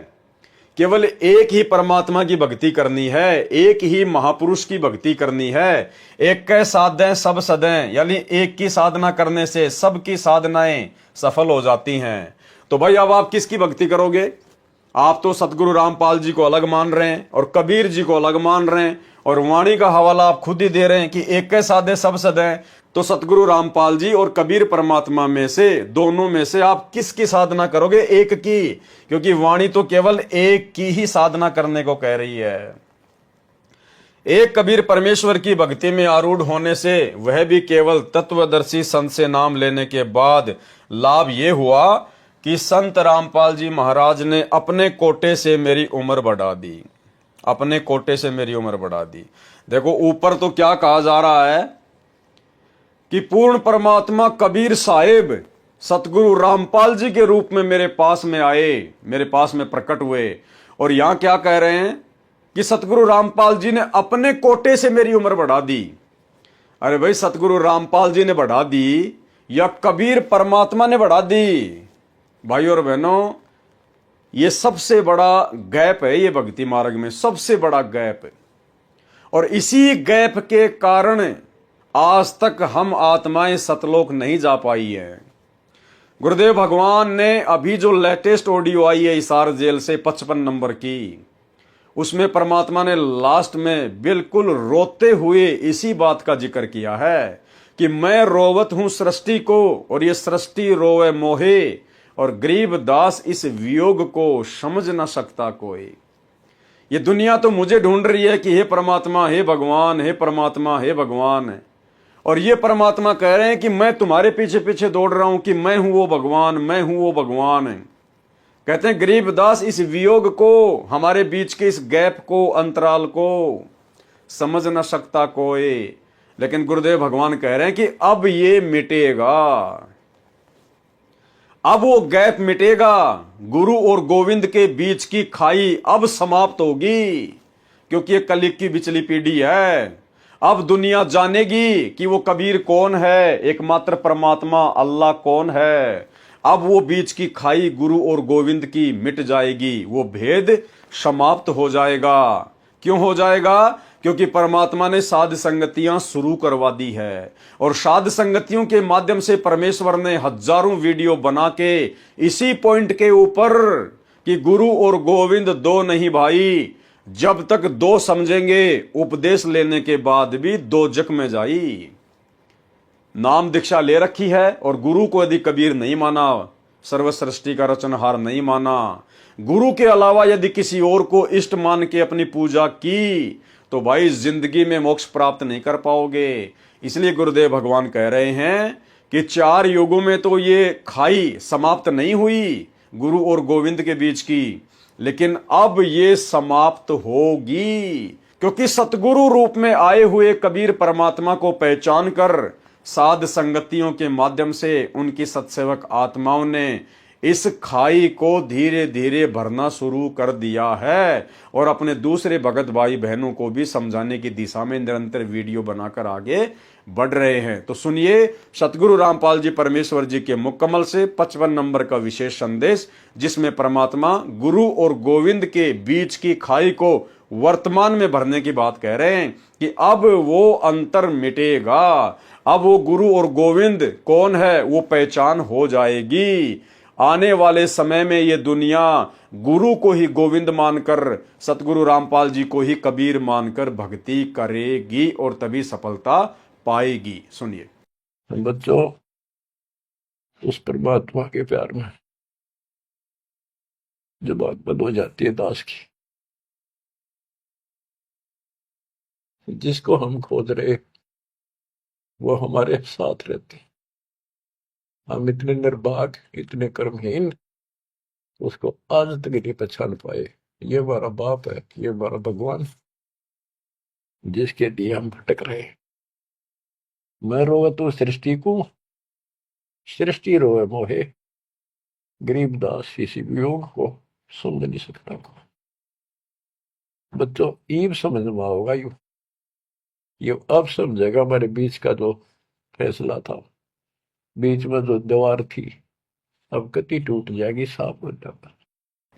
केवल एक ही परमात्मा की भक्ति करनी है, एक ही महापुरुष की भक्ति करनी है। एक के साधे सब सदें, यानी एक की साधना करने से सबकी साधनाएं सफल हो जाती हैं। तो भाई अब आप किसकी भक्ति करोगे? आप तो सतगुरु रामपाल जी को अलग मान रहे हैं और कबीर जी को अलग मान रहे हैं, और वाणी का हवाला आप खुद ही दे रहे हैं कि एक के साधे सब सदें। तो सतगुरु रामपाल जी और कबीर परमात्मा में से, दोनों में से आप किसकी साधना करोगे? एक की, क्योंकि वाणी तो केवल एक की ही साधना करने को कह रही है। एक कबीर परमेश्वर की भक्ति में आरूढ़ होने से, वह भी केवल तत्वदर्शी संत से नाम लेने के बाद लाभ ये हुआ कि संत रामपाल जी महाराज ने अपने कोटे से मेरी उम्र बढ़ा दी। अपने कोटे से मेरी उम्र बढ़ा दी। देखो ऊपर तो क्या कहा जा रहा है कि पूर्ण परमात्मा कबीर साहिब सतगुरु रामपाल जी के रूप में मेरे पास में आए, मेरे पास में प्रकट हुए। और यहां क्या कह रहे हैं कि सतगुरु रामपाल जी ने अपने कोटे से मेरी उम्र बढ़ा दी। अरे भाई, सतगुरु रामपाल जी ने बढ़ा दी या कबीर परमात्मा ने बढ़ा दी? भाई और बहनों, ये सबसे बड़ा गैप है, ये भक्ति मार्ग में सबसे बड़ा गैप है। और इसी गैप के कारण आज तक हम आत्माएं सतलोक नहीं जा पाई हैं। गुरुदेव भगवान ने अभी जो लेटेस्ट ऑडियो आई है हिसार जेल से 55 नंबर की, उसमें परमात्मा ने लास्ट में बिल्कुल रोते हुए इसी बात का जिक्र किया है कि मैं रोवत हूं सृष्टि को और ये सृष्टि रोवे मोहे, और गरीब दास इस वियोग को समझ न सकता कोई। ये दुनिया तो मुझे ढूंढ रही है कि हे परमात्मा, हे भगवान, हे परमात्मा, हे भगवान। और ये परमात्मा कह रहे हैं कि मैं तुम्हारे पीछे पीछे दौड़ रहा हूं कि मैं हूं वो भगवान, मैं हूं वो भगवान। कहते हैं गरीब दास इस वियोग को, हमारे बीच के इस गैप को, अंतराल को समझ न सकता कोई। लेकिन गुरुदेव भगवान कह रहे हैं कि अब ये मिटेगा, अब वो गैप मिटेगा। गुरु और गोविंद के बीच की खाई अब समाप्त होगी, क्योंकि ये कलयुग की बिचली पीढ़ी है। अब दुनिया जानेगी कि वो कबीर कौन है, एकमात्र परमात्मा अल्लाह कौन है। अब वो बीच की खाई गुरु और गोविंद की मिट जाएगी, वो भेद समाप्त हो जाएगा। क्यों हो जाएगा? क्योंकि परमात्मा ने साध संगतियां शुरू करवा दी है, और साध संगतियों के माध्यम से परमेश्वर ने हजारों वीडियो बना के इसी पॉइंट के ऊपर कि गुरु और गोविंद दो नहीं भाई, जब तक दो समझेंगे उपदेश लेने के बाद भी दो जख में जाई। नाम दीक्षा ले रखी है और गुरु को यदि कबीर नहीं माना, सर्व सृष्टि का रचनहार नहीं माना, गुरु के अलावा यदि किसी और को इष्ट मान के अपनी पूजा की, तो भाई जिंदगी में मोक्ष प्राप्त नहीं कर पाओगे। इसलिए गुरुदेव भगवान कह रहे हैं कि 4 युगों में तो ये खाई समाप्त नहीं हुई गुरु और गोविंद के बीच की, लेकिन अब ये समाप्त होगी, क्योंकि सतगुरु रूप में आए हुए कबीर परमात्मा को पहचान कर साध संगतियों के माध्यम से उनकी सत्सेवक आत्माओं ने इस खाई को धीरे धीरे भरना शुरू कर दिया है, और अपने दूसरे भगत भाई बहनों को भी समझाने की दिशा में निरंतर वीडियो बनाकर आगे बढ़ रहे हैं। तो सुनिए सतगुरु रामपाल जी परमेश्वर जी के मुकम्मल से 55 नंबर का विशेष संदेश, जिसमें परमात्मा गुरु और गोविंद के बीच की खाई को वर्तमान में भरने की बात कह रहे हैं कि अब वो अंतर मिटेगा, अब वो गुरु और गोविंद कौन है वो पहचान हो जाएगी। आने वाले समय में ये दुनिया गुरु को ही गोविंद मानकर, सतगुरु रामपाल जी को ही कबीर मानकर भक्ति करेगी और तभी सफलता पाएगी। सुनिए बच्चों, उस परमात्मा के प्यार में जो बात बंद हो जाती है दास की, जिसको हम खोज रहे वो हमारे साथ रहते, हम इतने निर्भाग, इतने कर्महीन, उसको आज तक नहीं पहचान पाए। ये हमारा बाप है, ये हमारा भगवान, जिसके लिए हम भटक रहे। मैं रोवे तो सृष्टि को, सृष्टि रोवे मोहे, गरीब दास इसी वियोग को समझ नहीं सकता को। बच्चों, ईब समझ में होगा ये अब समझेगा। हमारे बीच का जो फैसला था, बीच में जो दीवार थी, अब कति टूट जाएगी, साफ हो जाएगा।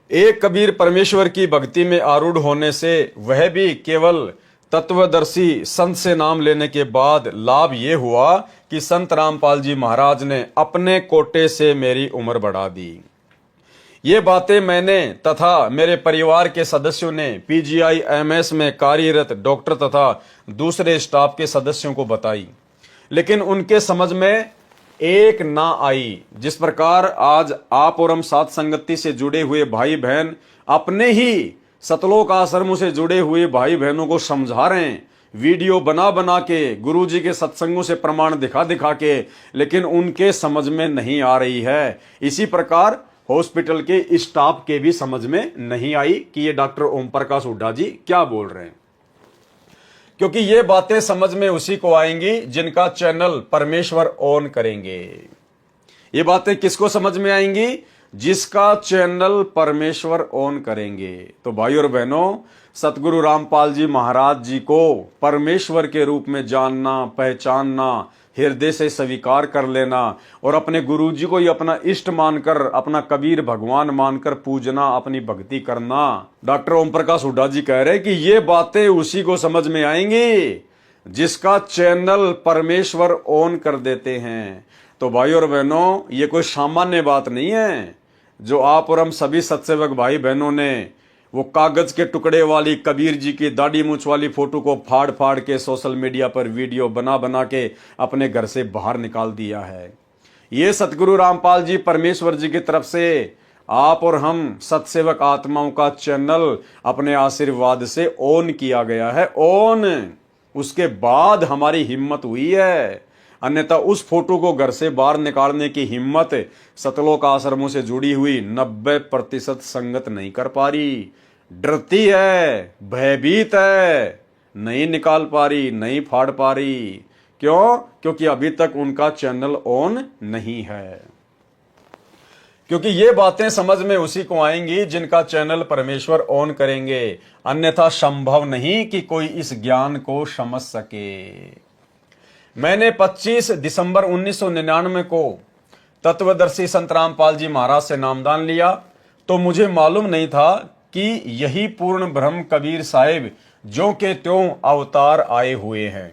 एक कबीर परमेश्वर की भक्ति में आरूढ़ होने से, वह भी केवल तत्वदर्शी संत से नाम लेने के बाद लाभ ये हुआ कि संत रामपाल जी महाराज ने अपने कोटे से मेरी उम्र बढ़ा दी। ये बातें मैंने तथा मेरे परिवार के सदस्यों ने PGI MS में कार्यरत डॉक्टर तथा दूसरे स्टाफ के सदस्यों को बताई। लेकिन उनके समझ में एक ना आई। जिस प्रकार आज आप और हम साथ संगति से जुड़े हुए भाई बहन अपने ही सतलोक आश्रमों से जुड़े हुए भाई बहनों को समझा रहे हैं, वीडियो बना बना के, गुरुजी के सत्संगों से प्रमाण दिखा दिखा के, लेकिन उनके समझ में नहीं आ रही है। इसी प्रकार हॉस्पिटल के स्टाफ के भी समझ में नहीं आई कि ये डॉक्टर ओम प्रकाश हुड्डा जी क्या बोल रहे हैं, क्योंकि ये बातें समझ में उसी को आएंगी जिनका चैनल परमेश्वर ऑन करेंगे। ये बातें किसको समझ में आएंगी? जिसका चैनल परमेश्वर ऑन करेंगे। तो भाई और बहनों, सतगुरु रामपाल जी महाराज जी को परमेश्वर के रूप में जानना, पहचानना, हृदय से स्वीकार कर लेना और अपने गुरु जी को ही अपना इष्ट मानकर, अपना कबीर भगवान मानकर पूजना, अपनी भक्ति करना। डॉक्टर ओम प्रकाश हुड्डा जी कह रहे हैं कि ये बातें उसी को समझ में आएंगी जिसका चैनल परमेश्वर ऑन कर देते हैं। तो भाई और बहनों, ये कोई सामान्य बात नहीं है जो आप और हम सभी सत्सेवक भाई बहनों ने वो कागज के टुकड़े वाली कबीर जी की दाढ़ी मूंछ वाली फोटो को फाड़ फाड़ के सोशल मीडिया पर वीडियो बना बना के अपने घर से बाहर निकाल दिया है। ये सतगुरु रामपाल जी परमेश्वर जी की तरफ से आप और हम सत्सेवक आत्माओं का चैनल अपने आशीर्वाद से ऑन किया गया है, ऑन। उसके बाद हमारी हिम्मत हुई है, अन्यथा उस फोटो को घर से बाहर निकालने की हिम्मत सतलोक आश्रमों से जुड़ी हुई 90% संगत नहीं कर पा रही। डरती है, भयभीत है, नहीं निकाल पा रही, नहीं फाड़ पा रही। क्यों? क्योंकि अभी तक उनका चैनल ऑन नहीं है। क्योंकि ये बातें समझ में उसी को आएंगी जिनका चैनल परमेश्वर ऑन करेंगे, अन्यथा संभव नहीं कि कोई इस ज्ञान को समझ सके। मैंने 25 दिसंबर 1999 को तत्वदर्शी संत रामपाल जी महाराज से नामदान लिया, तो मुझे मालूम नहीं था कि यही पूर्ण ब्रह्म कबीर साहिब जो के त्यों अवतार आए हुए हैं।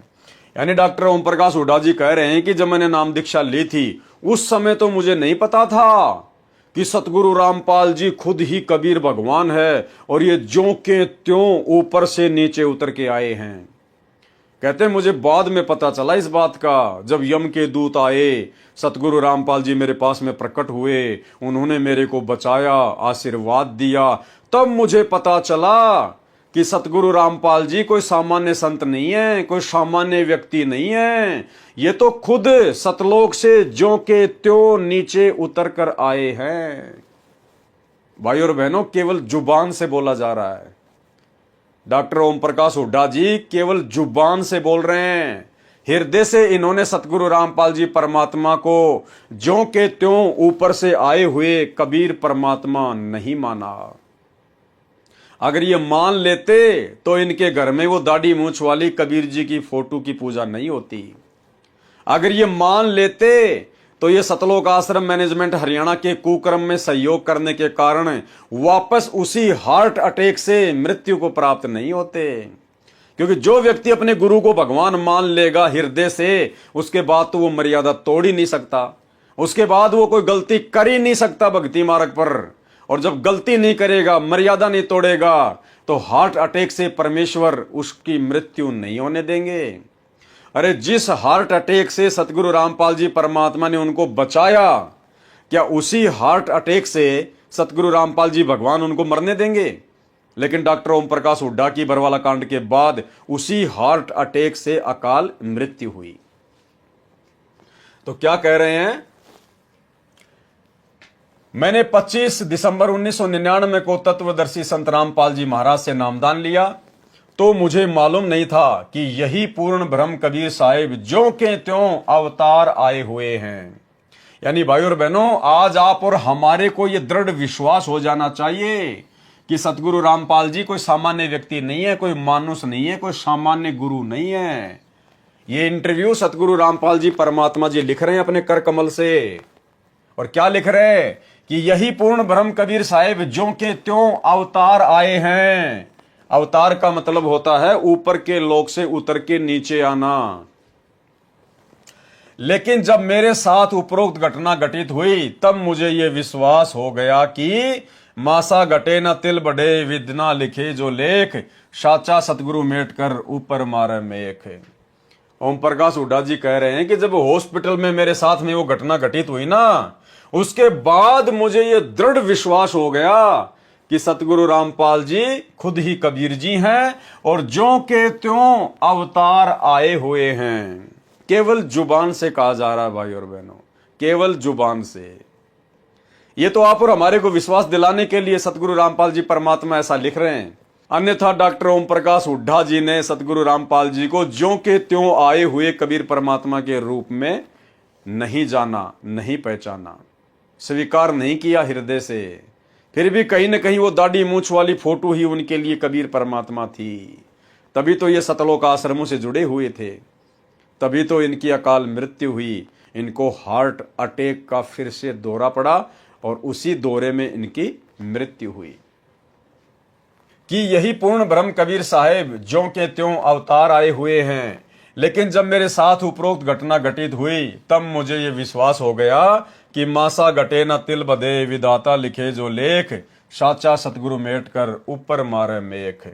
यानी डॉक्टर ओम प्रकाश हुड्डा जी कह रहे हैं कि जब मैंने नाम दीक्षा ली थी उस समय तो मुझे नहीं पता था कि सतगुरु रामपाल जी खुद ही कबीर भगवान है और ये जो के त्यों ऊपर से नीचे उतर के आए हैं। कहते हैं मुझे बाद में पता चला इस बात का, जब यम के दूत आए, सतगुरु रामपाल जी मेरे पास में प्रकट हुए, उन्होंने मेरे को बचाया, आशीर्वाद दिया, तब मुझे पता चला कि सतगुरु रामपाल जी कोई सामान्य संत नहीं है, कोई सामान्य व्यक्ति नहीं है। ये तो खुद सतलोक से ज्यों के त्यों नीचे उतर कर आए हैं। भाई और बहनों, केवल जुबान से बोला जा रहा है। डॉक्टर ओम प्रकाश हुड्डा जी केवल जुबान से बोल रहे हैं, हृदय से इन्होंने सतगुरु रामपाल जी परमात्मा को ज्यों के त्यों ऊपर से आए हुए कबीर परमात्मा नहीं माना। अगर ये मान लेते तो इनके घर में वो दाढ़ी मूंछ वाली कबीर जी की फोटो की पूजा नहीं होती। अगर ये मान लेते तो ये सतलोक आश्रम मैनेजमेंट हरियाणा के कुक्रम में सहयोग करने के कारण वापस उसी हार्ट अटैक से मृत्यु को प्राप्त नहीं होते। क्योंकि जो व्यक्ति अपने गुरु को भगवान मान लेगा हृदय से, उसके बाद तो वो मर्यादा तोड़ ही नहीं सकता, उसके बाद वो कोई गलती कर ही नहीं सकता भक्ति मार्ग पर। और जब गलती नहीं करेगा, मर्यादा नहीं तोड़ेगा, तो हार्ट अटैक से परमेश्वर उसकी मृत्यु नहीं होने देंगे। अरे जिस हार्ट अटैक से सतगुरु रामपाल जी परमात्मा ने उनको बचाया, क्या उसी हार्ट अटैक से सतगुरु रामपाल जी भगवान उनको मरने देंगे? लेकिन डॉक्टर ओम प्रकाश हुड्डा की बरवाला कांड के बाद उसी हार्ट अटैक से अकाल मृत्यु हुई। तो क्या कह रहे हैं? मैंने 25 दिसंबर 1999 को तत्वदर्शी संत रामपाल जी महाराज से नामदान लिया, तो मुझे मालूम नहीं था कि यही पूर्ण ब्रह्म कबीर साहिब ज्यों के त्यों अवतार आए हुए हैं। यानी भाई और बहनों, आज आप और हमारे को यह दृढ़ विश्वास हो जाना चाहिए कि सतगुरु रामपाल जी कोई सामान्य व्यक्ति नहीं है, कोई मानुष नहीं है, कोई सामान्य गुरु नहीं है। ये इंटरव्यू सतगुरु रामपाल जी परमात्मा जी लिख रहे हैं अपने कर कमल से। और क्या लिख रहे हैं? कि यही पूर्ण ब्रह्म कबीर साहिब ज्यों के त्यों अवतार आए हैं। अवतार का मतलब होता है ऊपर के लोक से उतर के नीचे आना। लेकिन जब मेरे साथ उपरोक्त घटना घटित हुई, तब मुझे यह विश्वास हो गया कि मासा घटे न तिल बढ़े, विद्ना लिखे जो लेख, साचा सतगुरु मेट कर ऊपर मारे मेख। ओम प्रकाश हुड्डा जी कह रहे हैं कि जब हॉस्पिटल में मेरे साथ में वो घटना घटित हुई ना, उसके बाद मुझे ये दृढ़ विश्वास हो गया कि सतगुरु रामपाल जी खुद ही कबीर जी हैं और ज्यों के त्यों अवतार आए हुए हैं। केवल जुबान से कहा जा रहा है भाई और बहनों, केवल जुबान से। ये तो आप और हमारे को विश्वास दिलाने के लिए सतगुरु रामपाल जी परमात्मा ऐसा लिख रहे हैं। अन्यथा डॉक्टर ओम प्रकाश हुड्डा जी ने सतगुरु रामपाल जी को ज्यों के त्यों आए हुए कबीर परमात्मा के रूप में नहीं जाना, नहीं पहचाना, स्वीकार नहीं किया हृदय से। फिर भी कहीं न कहीं वो दाढ़ी मूंछ वाली फोटो ही उनके लिए कबीर परमात्मा थी। तभी तो ये सतलोक आश्रमों से जुड़े हुए थे, तभी तो इनकी अकाल मृत्यु हुई। इनको हार्ट अटैक का फिर से दौरा पड़ा और उसी दौरे में इनकी मृत्यु हुई। कि यही पूर्ण ब्रह्म कबीर साहेब ज्यों के त्यों अवतार आए हुए हैं। लेकिन जब मेरे साथ उपरोक्त घटना घटित हुई तब मुझे ये विश्वास हो गया कि मासा घटे न तिल बधे, विधाता लिखे जो लेख, साचा सतगुरु मेट कर ऊपर मारे मेख।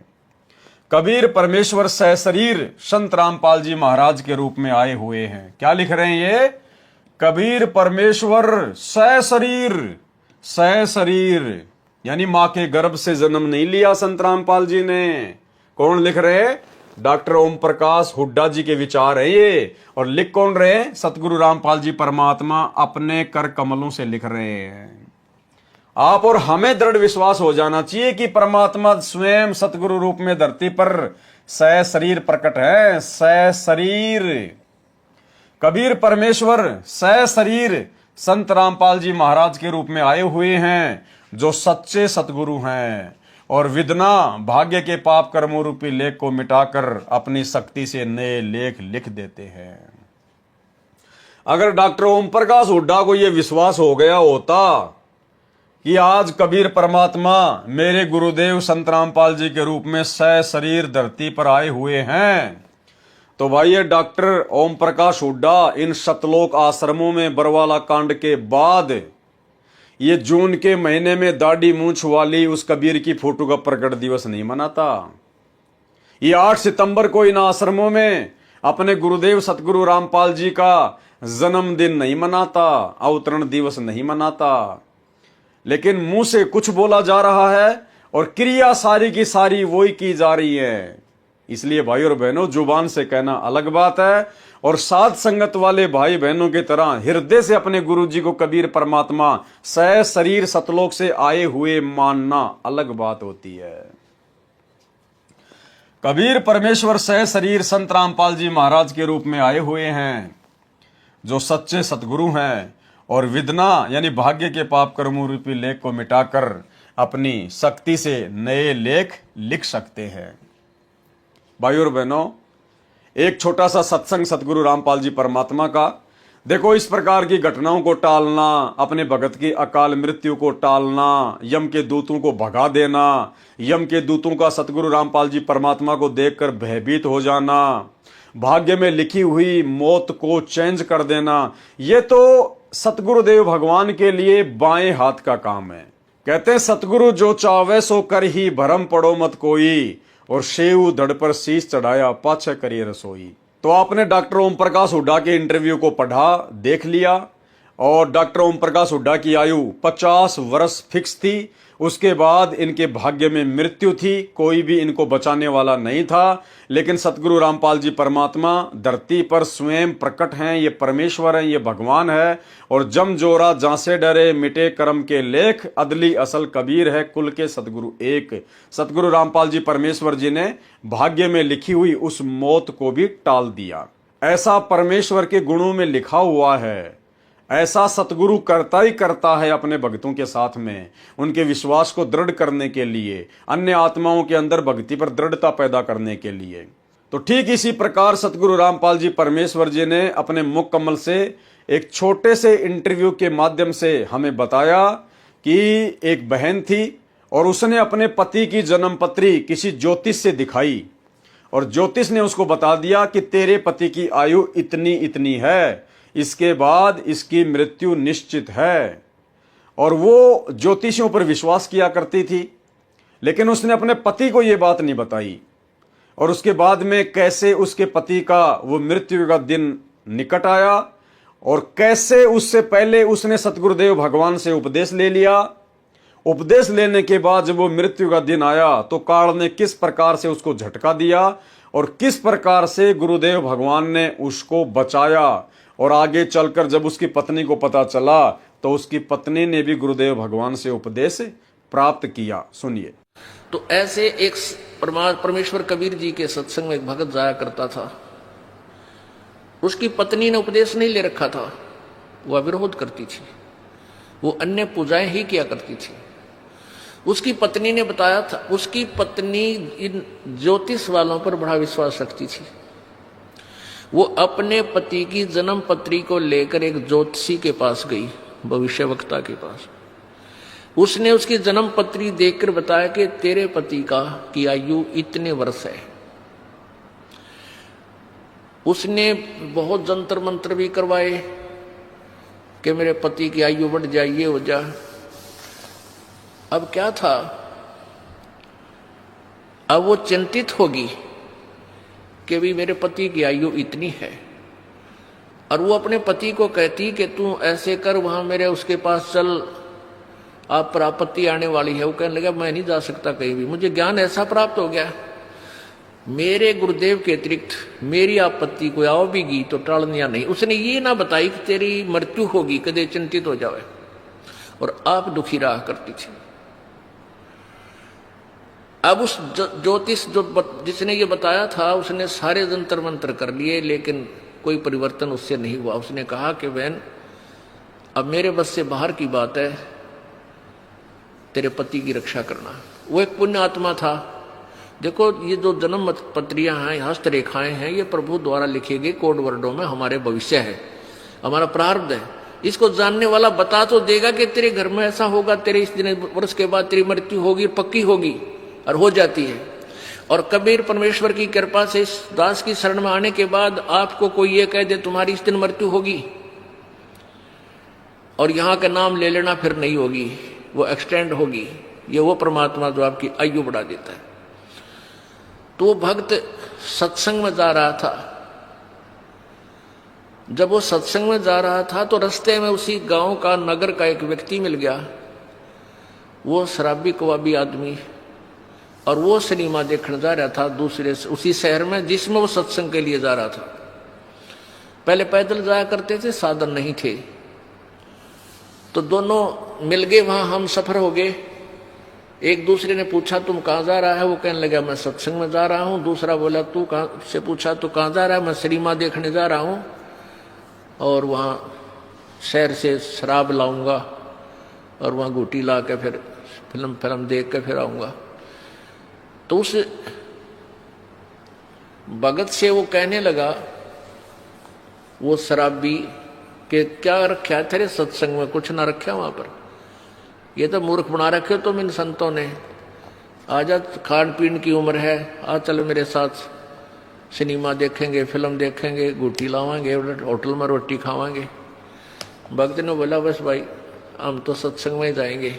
कबीर परमेश्वर सहशरीर संत रामपाल जी महाराज के रूप में आए हुए हैं। क्या लिख रहे हैं ये? कबीर परमेश्वर सहशरीर, सहशरीर यानी मां के गर्भ से जन्म नहीं लिया संत रामपाल जी ने। कौन लिख रहे हैं? डॉक्टर ओम प्रकाश हुड्डा जी के विचार है ये। और लिख कौन रहे हैं? सतगुरु रामपाल जी परमात्मा अपने कर कमलों से लिख रहे हैं। आप और हमें दृढ़ विश्वास हो जाना चाहिए कि परमात्मा स्वयं सतगुरु रूप में धरती पर सहशरीर प्रकट है। सहशरीर कबीर परमेश्वर सहशरीर संत रामपाल जी महाराज के रूप में आए हुए हैं, जो सच्चे सतगुरु हैं और विदना भाग्य के पाप कर्मों रूपी लेख को मिटाकर अपनी शक्ति से नए लेख लिख देते हैं। अगर डॉक्टर ओम प्रकाश हुड्डा को यह विश्वास हो गया होता कि आज कबीर परमात्मा मेरे गुरुदेव संत रामपाल जी के रूप में सहशरीर धरती पर आए हुए हैं, तो भाई ये डॉक्टर ओम प्रकाश हुड्डा इन सतलोक आश्रमों में बरवाला कांड के बाद ये जून के महीने में दाढ़ी मूंछ वाली उस कबीर की फोटो का प्रकट दिवस नहीं मनाता। ये 8 सितंबर को इन आश्रमों में अपने गुरुदेव सतगुरु रामपाल जी का जन्मदिन नहीं मनाता, अवतरण दिवस नहीं मनाता। लेकिन मुंह से कुछ बोला जा रहा है और क्रिया सारी की सारी वही की जा रही है। इसलिए भाई और बहनों, जुबान से कहना अलग बात है और साध संगत वाले भाई बहनों की तरह हृदय से अपने गुरु जी को कबीर परमात्मा सहशरीर सतलोक से आए हुए मानना अलग बात होती है। कबीर परमेश्वर सहशरीर संत रामपाल जी महाराज के रूप में आए हुए हैं, जो सच्चे सतगुरु हैं और विदना यानी भाग्य के पाप कर्मों रूपी लेख को मिटाकर अपनी शक्ति से नए लेख लिख सकते हैं। भाई और बहनों, एक छोटा सा सत्संग सतगुरु रामपाल जी परमात्मा का। देखो, इस प्रकार की घटनाओं को टालना, अपने भगत की अकाल मृत्यु को टालना, यम के दूतों को भगा देना, यम के दूतों का सतगुरु रामपाल जी परमात्मा को देखकर भयभीत हो जाना, भाग्य में लिखी हुई मौत को चेंज कर देना, ये तो सतगुरुदेव भगवान के लिए बाएं हाथ का काम है। कहते हैं सतगुरु जो चावे सो कर ही भरम पड़ो मत कोई, और शेव धड़ पर शीश चढ़ाया पाछे करिए रसोई। तो आपने डॉक्टर ओम प्रकाश हुड्डा के इंटरव्यू को पढ़ा, देख लिया, और डॉक्टर ओम प्रकाश हुड्डा की आयु 50 वर्ष फिक्स थी। उसके बाद इनके भाग्य में मृत्यु थी, कोई भी इनको बचाने वाला नहीं था। लेकिन सतगुरु रामपाल जी परमात्मा धरती पर स्वयं प्रकट हैं, ये परमेश्वर हैं, ये भगवान है। और जम जोरा जांसे डरे मिटे कर्म के लेख, अदली असल कबीर है कुल के सतगुरु एक। सतगुरु रामपाल जी परमेश्वर जी ने भाग्य में लिखी हुई उस मौत को भी टाल दिया। ऐसा परमेश्वर के गुणों में लिखा हुआ है, ऐसा सतगुरु करता ही करता है अपने भक्तों के साथ में, उनके विश्वास को दृढ़ करने के लिए, अन्य आत्माओं के अंदर भक्ति पर दृढ़ता पैदा करने के लिए। तो ठीक इसी प्रकार सतगुरु रामपाल जी परमेश्वर जी ने अपने मुख कमल से एक छोटे से इंटरव्यू के माध्यम से हमें बताया कि एक बहन थी और उसने अपने पति की जन्म पत्री किसी ज्योतिष से दिखाई और ज्योतिष ने उसको बता दिया कि तेरे पति की आयु इतनी इतनी है, इसके बाद इसकी मृत्यु निश्चित है। और वो ज्योतिषियों पर विश्वास किया करती थी, लेकिन उसने अपने पति को यह बात नहीं बताई। और उसके बाद में कैसे उसके पति का वो मृत्यु का दिन निकट आया और कैसे उससे पहले उसने सतगुरुदेव भगवान से उपदेश ले लिया। उपदेश लेने के बाद जब वो मृत्यु का दिन आया तो काल ने किस प्रकार से उसको झटका दिया और किस प्रकार से गुरुदेव भगवान ने उसको बचाया। और आगे चलकर जब उसकी पत्नी को पता चला तो उसकी पत्नी ने भी गुरुदेव भगवान से उपदेश प्राप्त किया। सुनिए। तो ऐसे एक परमेश्वर कबीर जी के सत्संग में एक भगत जाया करता था। उसकी पत्नी ने उपदेश नहीं ले रखा था, वह विरोध करती थी, वो अन्य पूजाएं ही किया करती थी। उसकी पत्नी ने बताया था, उसकी पत्नी इन ज्योतिष वालों पर बड़ा विश्वास रखती थी। वो अपने पति की जन्म पत्री को लेकर एक ज्योतिषी के पास गई, भविष्यवक्ता के पास। उसने उसकी जन्म पत्री देखकर बताया कि तेरे पति की आयु इतने वर्ष है। उसने बहुत जंतर मंत्र भी करवाए कि मेरे पति की आयु बढ़ जाए, ये हो जाए। अब क्या था, अब वो चिंतित होगी कि भी मेरे पति की आयु इतनी है, और वो अपने पति को कहती कि तू ऐसे कर, वहां मेरे उसके पास चल, आप पर आपत्ति आने वाली है। वो कहने लगा मैं नहीं जा सकता कहीं भी, मुझे ज्ञान ऐसा प्राप्त हो गया, मेरे गुरुदेव के अतिरिक्त मेरी आपत्ति को आओ भी गी तो टालनिया नहीं। उसने ये ना बताई कि तेरी मृत्यु होगी, कदे चिंतित हो जावे, और आप दुखी रहा करती थी। अब उस ज्योतिष जिसने ये बताया था, उसने सारे जंतर मंत्र कर लिए, लेकिन कोई परिवर्तन उससे नहीं हुआ। उसने कहा कि बहन अब मेरे बस से बाहर की बात है, तेरे पति की रक्षा करना। वो एक पुण्य आत्मा था। देखो ये जो जन्म पत्रियां हैं, हस्तरेखाएं हैं, ये प्रभु द्वारा लिखे गए कोड वर्डों में हमारे भविष्य है, हमारा प्रारब्ध है। इसको जानने वाला बता तो देगा कि तेरे घर में ऐसा होगा, तेरे इस दिन वर्ष के बाद तेरी मृत्यु होगी, पक्की होगी, और हो जाती है। और कबीर परमेश्वर की कृपा से इस दास की शरण में आने के बाद आपको कोई ये कह दे तुम्हारी इस दिन मृत्यु होगी, और यहां का नाम ले लेना फिर नहीं होगी, वो एक्सटेंड होगी। ये वो परमात्मा जो आपकी आयु बढ़ा देता है। तो वो भक्त सत्संग में जा रहा था। जब वो सत्संग में जा रहा था तो रास्ते में उसी गांव का, नगर का एक व्यक्ति मिल गया। वो शराबी कबाबी आदमी, और वो सिनेमा देखने जा रहा था दूसरे उसी शहर में जिसमें वो सत्संग के लिए जा रहा था। पहले पैदल जाया करते थे, साधन नहीं थे, तो दोनों मिल गए, वहां हम सफर हो गए। एक दूसरे ने पूछा तुम कहाँ जा रहा है, वो कहने लगा मैं सत्संग में जा रहा हूँ। दूसरा बोला तू कहाँ से, पूछा तो कहाँ जा रहा है, मैं सिनेमा देखने जा रहा हूँ, और वहाँ शहर से शराब लाऊंगा, और वहाँ घूटी ला के फिर फिल्म देख के फिर आऊंगा। तो उस भगत से वो कहने लगा, वो शराबी, कि क्या रखा है तेरे सत्संग में, कुछ ना रखा वहां पर, ये तो मूर्ख बना रखे तुम इन संतों ने। आजा, खान पीन की उम्र है, आ चल मेरे साथ, सिनेमा देखेंगे, फिल्म देखेंगे, गुटी लावांगे, होटल में रोटी खावांगे। भक्त ने बोला बस भाई हम तो सत्संग में ही जाएंगे।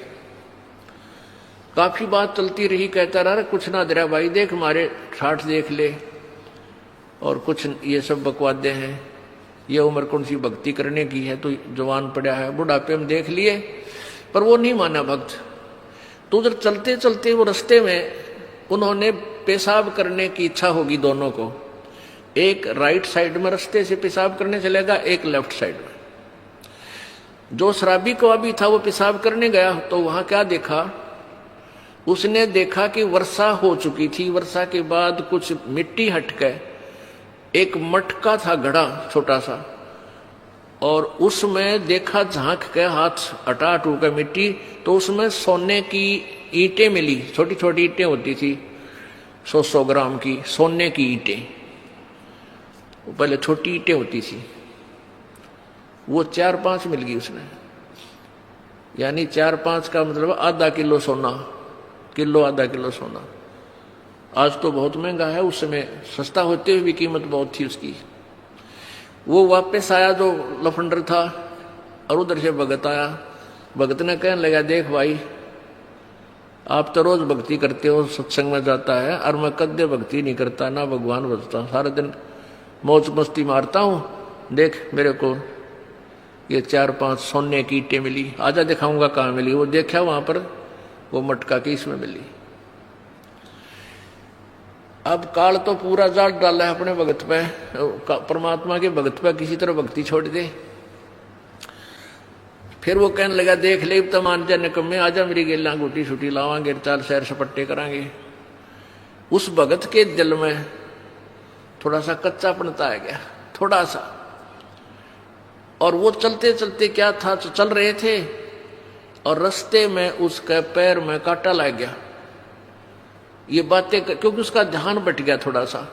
काफी बात चलती रही, कहता रहा कुछ ना दे रहा भाई, देख हमारे ठाठ देख ले, और कुछ ये सब बकवादे हैं, ये उम्र कौन सी भक्ति करने की है, तो जवान पड़ा है, बुढ़ापे में देख लिए। पर वो नहीं माना भक्त। तो उधर चलते चलते वो रास्ते में उन्होंने पेशाब करने की इच्छा होगी दोनों को। एक राइट साइड में रास्ते से पेशाब करने चलेगा, एक लेफ्ट साइड में। जो शराबी को अभी था वो पेशाब करने गया, तो वहां क्या देखा, उसने देखा कि वर्षा हो चुकी थी। वर्षा के बाद कुछ मिट्टी हटके एक मटका था, घड़ा छोटा सा, और उसमें देखा झांक के, हाथ हटा हटू के मिट्टी, तो उसमें सोने की ईंटें मिली। छोटी छोटी ईंटें होती थी, 100-100 ग्राम की सोने की ईंटें। पहले छोटी ईंटें होती थी, वो 4-5 मिल गई उसने। यानी 4-5 का मतलब आधा किलो सोना, आधा किलो सोना। आज तो बहुत महंगा है, उस समय सस्ता होते हुए भी कीमत बहुत थी उसकी। वो वापस आया जो लफंडर था, और उधर से भगत आया। भगत ने कहने लगा देख भाई आप तो रोज भक्ति करते हो, सत्संग में जाता है, और मैं कद्दे भक्ति नहीं करता, ना भगवान भजता, सारा दिन मौज मस्ती मारता हूँ। देख मेरे को ये 4-5 सोने की ईंटें मिली, आजा दिखाऊंगा कहाँ मिली। वो देखा वहां पर वो मटका की इसमें मिली। अब काल तो पूरा जाट डाला है अपने भगत पे, परमात्मा के भगत पे किसी तरह भक्ति छोड़ दे। फिर वो कहने लगा देख ले तो मान जा निकम्मे, आजा मेरी गेला गुटी छुटी लावांगे, चार सैर सपट्टे करांगे। उस भगत के दिल में थोड़ा सा कच्चापनता आ गया, थोड़ा सा। और वो चलते चलते क्या था, चल रहे थे और रास्ते में उसके पैर में कांटा लग गया। ये बातें क्योंकि उसका ध्यान बट गया थोड़ा सा,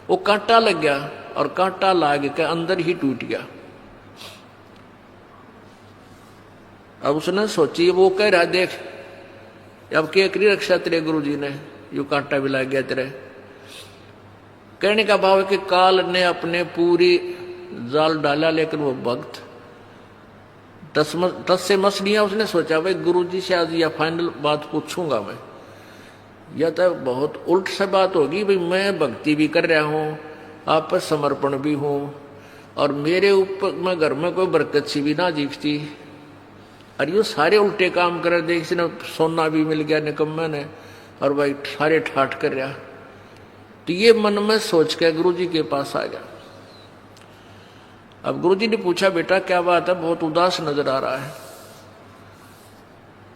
वो कांटा लग गया और कांटा लाग के अंदर ही टूट गया। अब उसने सोची, वो कह रहा देख अब क्या करी रक्षा तेरे गुरुजी ने, यू कांटा भी लग गया तेरे। कहने का भाव है कि काल ने अपने पूरी जाल डाला, लेकिन वो भक्त टस से मस नहीं है। उसने सोचा भाई गुरुजी से आज या फाइनल बात पूछूंगा मैं, यह तो बहुत उल्ट सी बात होगी। भाई मैं भक्ति भी कर रहा हूँ, आप पर समर्पण भी हूँ, और मेरे ऊपर मैं घर में कोई बरकत सी भी ना दिखती, और ये सारे उल्टे काम कर रहे। इसने सोना भी मिल गया निकम्मे ने, और भाई सारे ठाठ कर रहा। तो ये मन में सोच के गुरुजी के पास आ गया। अब गुरुजी ने पूछा बेटा क्या बात है, बहुत उदास नजर आ रहा है।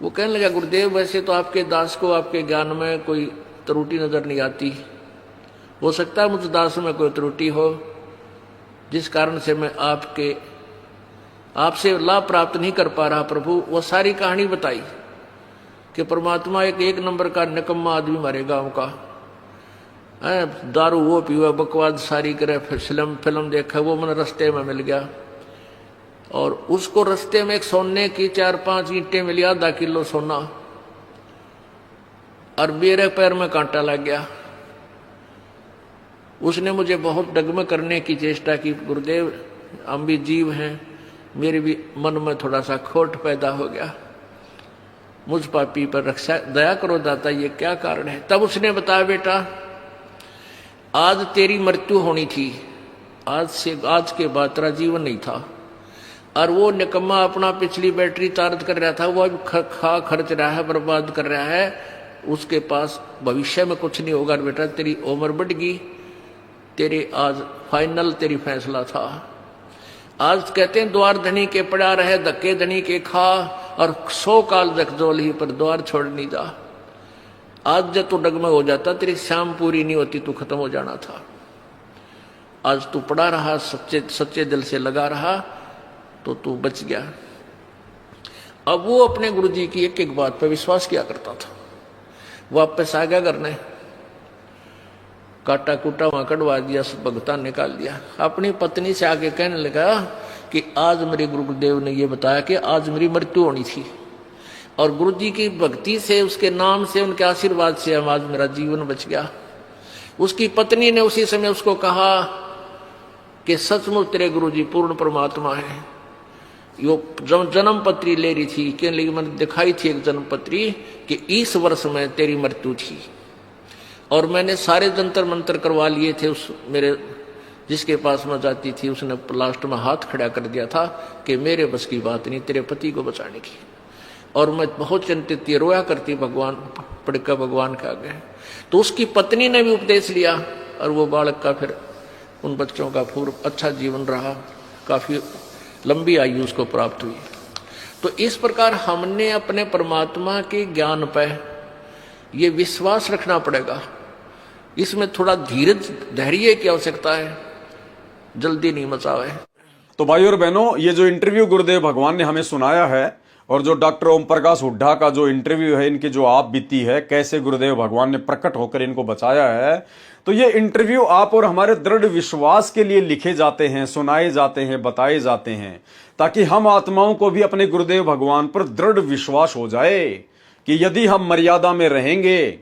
वो कहने लगा गुरुदेव वैसे तो आपके दास को आपके ज्ञान में कोई त्रुटि नजर नहीं आती, हो सकता है मुझ दास में कोई त्रुटि हो जिस कारण से मैं आपसे लाभ प्राप्त नहीं कर पा रहा। प्रभु वो सारी कहानी बताई कि परमात्मा एक नंबर का निकम्मा आदमी हमारे गांव का है, दारू वो पीवा, बकवाद सारी करे, फिल्म देखा, वो मन रास्ते में मिल गया। और उसको रास्ते में एक सोने की 4-5 ईंटें मिली, आधा किलो सोना, और मेरे पैर में कांटा लग गया। उसने मुझे बहुत डगमग करने की चेष्टा की, गुरुदेव हम भी जीव हैं, मेरे भी मन में थोड़ा सा खोट पैदा हो गया, मुझ पापी पर रक्षा दया करो दाता, ये क्या कारण है। तब उसने बताया बेटा आज तेरी मृत्यु होनी थी, आज के बाद तेरा जीवन नहीं था, और वो निकम्मा अपना पिछली बैटरी चार्ज कर रहा था, वो अब खर्च रहा है, बर्बाद कर रहा है, उसके पास भविष्य में कुछ नहीं होगा। बेटा तेरी उम्र बढ़ गई, तेरे आज फाइनल तेरी फैसला था। आज कहते हैं द्वार धनी के पड़ा रहे, धक्के धनी के खा, और 100 काल जगजोल ही पर द्वार छोड़ नहीं जा। आज जब तू डगमग हो जाता, तेरी शाम पूरी नहीं होती, तू खत्म हो जाना था। आज तू पड़ा रहा, सच्चे दिल से लगा रहा, तो तू बच गया। अब वो अपने गुरुजी की एक एक बात पर विश्वास किया करता था। वापस आ गया करने, काटा कूटा वहां कटवा दिया, भगता निकाल दिया। अपनी पत्नी से आके कहने लगा कि आज मेरे गुरुदेव ने ये बताया कि आज मेरी मृत्यु होनी थी, और गुरुजी की भक्ति से, उसके नाम से, उनके आशीर्वाद से आज मेरा जीवन बच गया। उसकी पत्नी ने उसी समय उसको कहा कि सचमुच तेरे गुरुजी पूर्ण परमात्मा है। यो जन्म पत्री ले रही थी, कि मैंने दिखाई थी एक जन्म पत्री कि इस वर्ष में तेरी मृत्यु थी, और मैंने सारे जंतर मंत्र करवा लिए थे। उस मेरे जिसके पास मैं जाती थी उसने लास्ट में हाथ खड़ा कर दिया था कि मेरे बस की बात नहीं तेरे पति को बचाने की, और मैं बहुत चिंतित थी, रोया करती भगवान पड़कर भगवान के आगे। तो उसकी पत्नी ने भी उपदेश लिया, और वो बालक का फिर उन बच्चों का पूर्व अच्छा जीवन रहा, काफी लंबी आयु उसको प्राप्त हुई। तो इस प्रकार हमने अपने परमात्मा के ज्ञान पर ये विश्वास रखना पड़ेगा। इसमें थोड़ा धीरज धैर्य की आवश्यकता है, जल्दी नहीं मचावे। तो भाई और बहनों, ये जो इंटरव्यू गुरुदेव भगवान ने हमें सुनाया है, और जो डॉक्टर ओम प्रकाश हुड्डा का जो इंटरव्यू है, इनकी जो आप बीती है, कैसे गुरुदेव भगवान ने प्रकट होकर इनको बचाया है, तो ये इंटरव्यू आप और हमारे दृढ़ विश्वास के लिए लिखे जाते हैं, सुनाए जाते हैं, बताए जाते हैं, ताकि हम आत्माओं को भी अपने गुरुदेव भगवान पर दृढ़ विश्वास हो जाए कि यदि हम मर्यादा में रहेंगे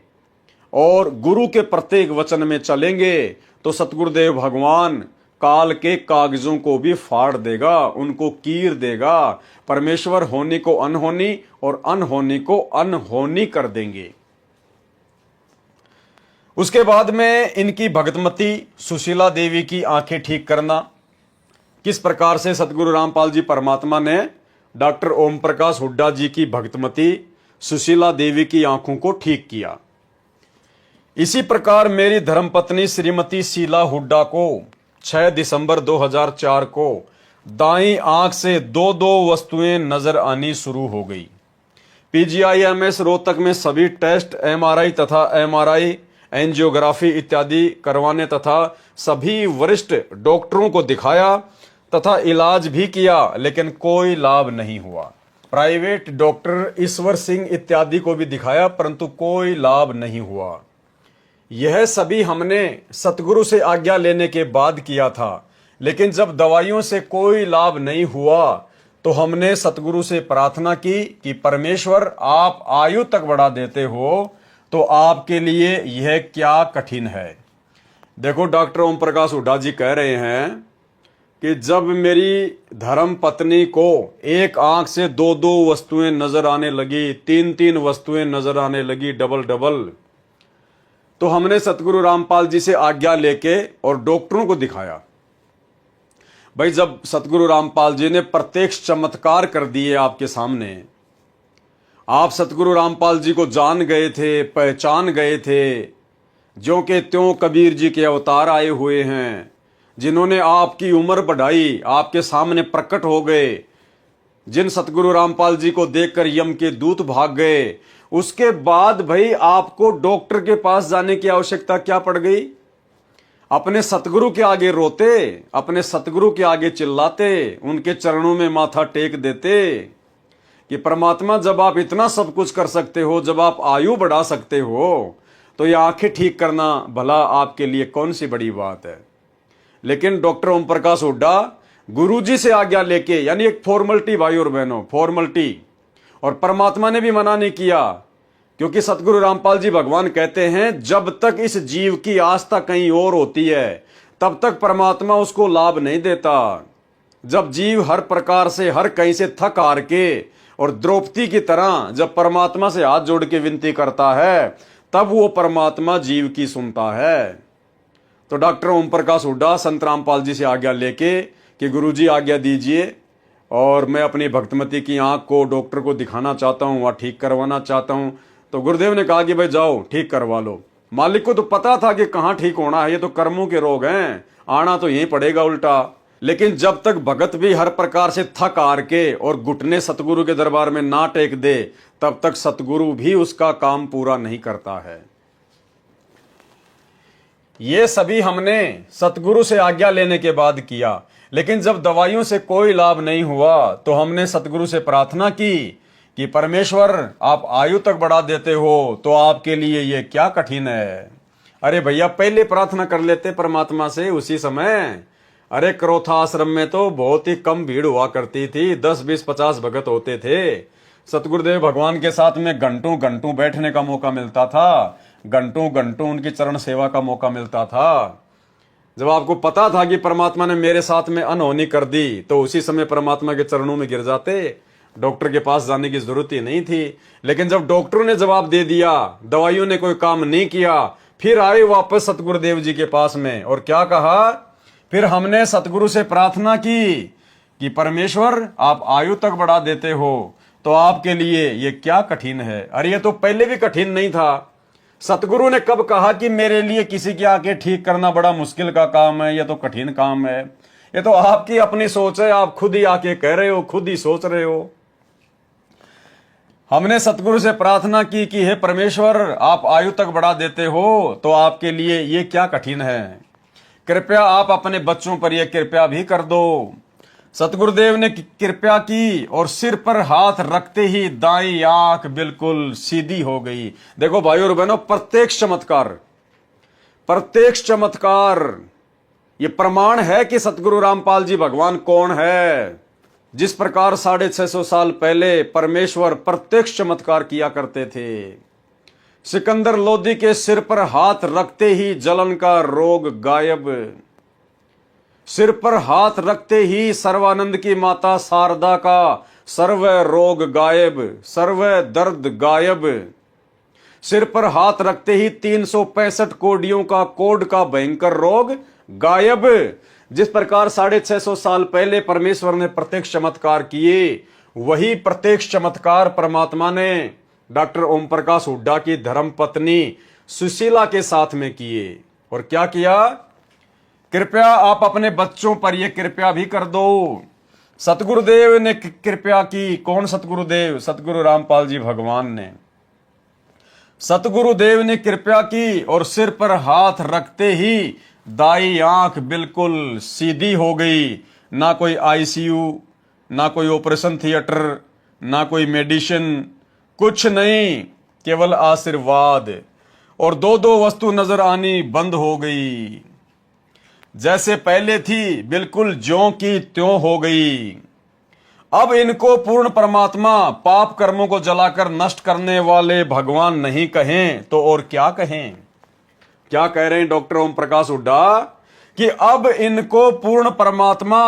और गुरु के प्रत्येक वचन में चलेंगे तो सतगुरुदेव भगवान काल के कागजों को भी फाड़ देगा, उनको कीर देगा। परमेश्वर होनी को अनहोनी और अनहोनी को अनहोनी कर देंगे। उसके बाद में इनकी भगतमती सुशीला देवी की आंखें ठीक करना। किस प्रकार से सतगुरु रामपाल जी परमात्मा ने डॉक्टर ओम प्रकाश हुड्डा जी की भगतमती सुशीला देवी की आंखों को ठीक किया। इसी प्रकार मेरी धर्मपत्नी श्रीमती शीला हुड्डा को 6 दिसंबर 2004 को दाईं आंख से दो दो वस्तुएं नजर आनी शुरू हो गई। PGIMS रोहतक में सभी टेस्ट MRI तथा MRI एंजियोग्राफी इत्यादि करवाने तथा सभी वरिष्ठ डॉक्टरों को दिखाया तथा इलाज भी किया, लेकिन कोई लाभ नहीं हुआ। प्राइवेट डॉक्टर ईश्वर सिंह इत्यादि को भी दिखाया, परंतु कोई लाभ नहीं हुआ। यह सभी हमने सतगुरु से आज्ञा लेने के बाद किया था, लेकिन जब दवाइयों से कोई लाभ नहीं हुआ तो हमने सतगुरु से प्रार्थना की कि परमेश्वर आप आयु तक बढ़ा देते हो तो आपके लिए यह क्या कठिन है। देखो, डॉक्टर ओम प्रकाश हुड्डा जी कह रहे हैं कि जब मेरी धर्म पत्नी को एक आंख से दो दो वस्तुएं नजर आने लगी, तीन तीन वस्तुएं नजर आने लगी, डबल डबल, तो हमने सतगुरु रामपाल जी से आज्ञा लेके और डॉक्टरों को दिखाया। भाई, जब सतगुरु रामपाल जी ने प्रत्यक्ष चमत्कार कर दिए आपके सामने, आप सतगुरु रामपाल जी को जान गए थे, पहचान गए थे, ज्यों के त्यों कबीर जी के अवतार आए हुए हैं, जिन्होंने आपकी उम्र बढ़ाई, आपके सामने प्रकट हो गए, जिन सतगुरु रामपाल जी को देखकर यम के दूत भाग गए, उसके बाद भाई आपको डॉक्टर के पास जाने की आवश्यकता क्या पड़ गई? अपने सतगुरु के आगे रोते, अपने सतगुरु के आगे चिल्लाते, उनके चरणों में माथा टेक देते कि परमात्मा, जब आप इतना सब कुछ कर सकते हो, जब आप आयु बढ़ा सकते हो, तो ये आंखें ठीक करना भला आपके लिए कौन सी बड़ी बात है। लेकिन डॉक्टर ओम प्रकाश हुड्डा गुरुजी से आज्ञा लेके, यानी एक फॉर्मलिटी भाई और बहनों, फॉर्मलिटी, और परमात्मा ने भी मना नहीं किया, क्योंकि सतगुरु रामपाल जी भगवान कहते हैं जब तक इस जीव की आस्था कहीं और होती है तब तक परमात्मा उसको लाभ नहीं देता। जब जीव हर प्रकार से, हर कहीं से थक हार के और द्रौपदी की तरह जब परमात्मा से हाथ जोड़ के विनती करता है, तब वो परमात्मा जीव की सुनता है। तो डॉक्टर ओम प्रकाश हुड्डा संत रामपाल जी से आज्ञा लेके कि गुरुजी आज्ञा दीजिए और मैं अपनी भक्तमती की आंख को डॉक्टर को दिखाना चाहता हूँ, वहाँ ठीक करवाना चाहता हूँ। तो गुरुदेव ने कहा कि भाई जाओ ठीक करवा लो। मालिक को तो पता था कि कहाँ ठीक होना है, ये तो कर्मों के रोग हैं, आना तो यहीं पड़ेगा उल्टा। लेकिन जब तक भगत भी हर प्रकार से थक हार के और घुटने सतगुरु के दरबार में ना टेक दे, तब तक सतगुरु भी उसका काम पूरा नहीं करता है। ये सभी हमने सतगुरु से आज्ञा लेने के बाद किया, लेकिन जब दवाइयों से कोई लाभ नहीं हुआ तो हमने सतगुरु से प्रार्थना की कि परमेश्वर आप आयु तक बढ़ा देते हो तो आपके लिए ये क्या कठिन है। अरे भैया, पहले प्रार्थना कर लेते परमात्मा से उसी समय। अरे क्रोथा आश्रम में तो बहुत ही कम भीड़ हुआ करती थी, 10, 20, 50 भगत होते थे। सतगुरुदेव भगवान के साथ में घंटों घंटों बैठने का मौका मिलता था, घंटों घंटों उनकी चरण सेवा का मौका मिलता था। जब आपको पता था कि परमात्मा ने मेरे साथ में अनहोनी कर दी, तो उसी समय परमात्मा के चरणों में गिर जाते, डॉक्टर के पास जाने की जरूरत ही नहीं थी। लेकिन जब डॉक्टरों ने जवाब दे दिया, दवाइयों ने कोई काम नहीं किया, फिर आए वापस सतगुरुदेव जी के पास में और क्या कहा, फिर हमने सतगुरु से प्रार्थना की कि परमेश्वर आप आयु तक बढ़ा देते हो तो आपके लिए ये क्या कठिन है। अरे ये तो पहले भी कठिन नहीं था। सतगुरु ने कब कहा कि मेरे लिए किसी की आंखें ठीक करना बड़ा मुश्किल का काम है, ये तो कठिन काम है। ये तो आपकी अपनी सोच है, आप खुद ही आके कह रहे हो, खुद ही सोच रहे हो। हमने सतगुरु से प्रार्थना की कि हे परमेश्वर आप आयु तक बढ़ा देते हो तो आपके लिए ये क्या कठिन है, कृपया आप अपने बच्चों पर यह कृपया भी कर दो। सतगुरुदेव ने कृपया की और सिर पर हाथ रखते ही दाईं आंख बिल्कुल सीधी हो गई। देखो भाई और बहनों, प्रत्यक्ष चमत्कार, प्रत्यक्ष चमत्कार, ये प्रमाण है कि सतगुरु रामपाल जी भगवान कौन है। जिस प्रकार 650 साल पहले परमेश्वर प्रत्यक्ष चमत्कार किया करते थे, सिकंदर लोदी के सिर पर हाथ रखते ही जलन का रोग गायब, सिर पर हाथ रखते ही सर्वानंद की माता शारदा का सर्व रोग गायब, सर्व दर्द गायब। सिर पर हाथ रखते ही 365 कोडियों का कोड का भयंकर रोग गायब। जिस प्रकार 650 साल पहले परमेश्वर ने प्रत्यक्ष चमत्कार किए, वही प्रत्यक्ष चमत्कार परमात्मा ने डॉक्टर ओम प्रकाश हुड्डा की धर्म पत्नी सुशीला के साथ में किए। और क्या किया? कृपया आप अपने बच्चों पर यह कृपया भी कर दो। सतगुरुदेव ने कृपया की। कौन सतगुरुदेव? सतगुरु रामपाल जी भगवान ने। सतगुरुदेव ने कृपया की और सिर पर हाथ रखते ही दाई आंख बिल्कुल सीधी हो गई। ना कोई आईसीयू, ना कोई ऑपरेशन थिएटर, ना कोई मेडिसिन, कुछ नहीं, केवल आशीर्वाद। और दो वस्तु नजर आनी बंद हो गई। जैसे पहले थी बिल्कुल ज्यों की त्यों हो गई। अब इनको पूर्ण परमात्मा पाप कर्मों को जलाकर नष्ट करने वाले भगवान नहीं कहें तो और क्या कहें? क्या कह रहे हैं डॉक्टर ओम प्रकाश हुड्डा? कि अब इनको पूर्ण परमात्मा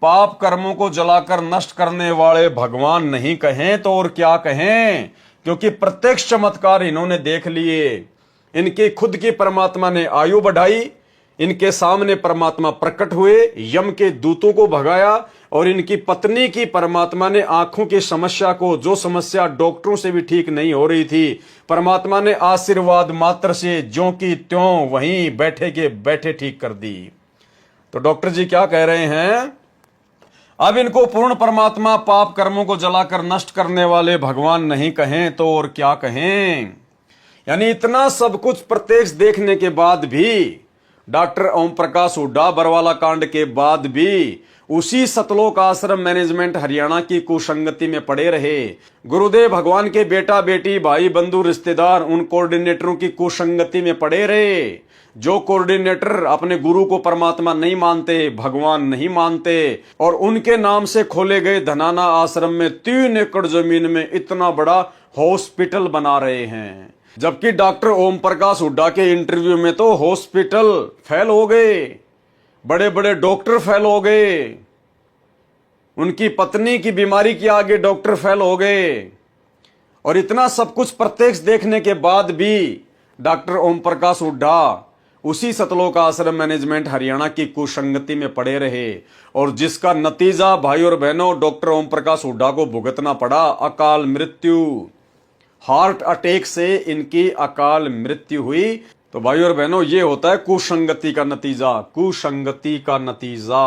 पाप कर्मों को जलाकर नष्ट करने वाले भगवान नहीं कहें तो और क्या कहें? क्योंकि प्रत्यक्ष चमत्कार इन्होंने देख लिए। इनके खुद की परमात्मा ने आयु बढ़ाई, इनके सामने परमात्मा प्रकट हुए, यम के दूतों को भगाया, और इनकी पत्नी की परमात्मा ने आंखों की समस्या को, जो समस्या डॉक्टरों से भी ठीक नहीं हो रही थी, परमात्मा ने आशीर्वाद मात्र से ज्यों की त्यों वहीं बैठे के बैठे ठीक कर दी। तो डॉक्टर जी क्या कह रहे हैं? अब इनको पूर्ण परमात्मा पाप कर्मों को जलाकर नष्ट करने वाले भगवान नहीं कहें तो और क्या कहें? यानी इतना सब कुछ प्रत्यक्ष देखने के बाद भी, डॉक्टर ओम प्रकाश हुड्डा बरवाला कांड के बाद भी उसी सतलोक आश्रम मैनेजमेंट हरियाणा की कुसंगति में पड़े रहे। गुरुदेव भगवान के बेटा बेटी भाई बंधु रिश्तेदार उन कोऑर्डिनेटरों की कुसंगति में पड़े रहे। जो कोऑर्डिनेटर अपने गुरु को परमात्मा नहीं मानते, भगवान नहीं मानते, और उनके नाम से खोले गए धनाना आश्रम में 3 एकड़ जमीन में इतना बड़ा हॉस्पिटल बना रहे हैं। जबकि डॉक्टर ओम प्रकाश हुड्डा के इंटरव्यू में तो हॉस्पिटल फेल हो गए, बड़े बड़े डॉक्टर फेल हो गए, उनकी पत्नी की बीमारी के आगे डॉक्टर फेल हो गए। और इतना सब कुछ प्रत्यक्ष देखने के बाद भी डॉक्टर ओम प्रकाश हुड्डा उसी सतलोक आश्रम मैनेजमेंट हरियाणा की कुसंगति में पड़े रहे, और जिसका नतीजा भाई और बहनों डॉक्टर ओम प्रकाश हुड्डा को भुगतना पड़ा, अकाल मृत्यु। हार्ट अटैक से इनकी अकाल मृत्यु हुई। तो भाई और बहनों, ये होता है कुसंगति का नतीजा, कुसंगति का नतीजा।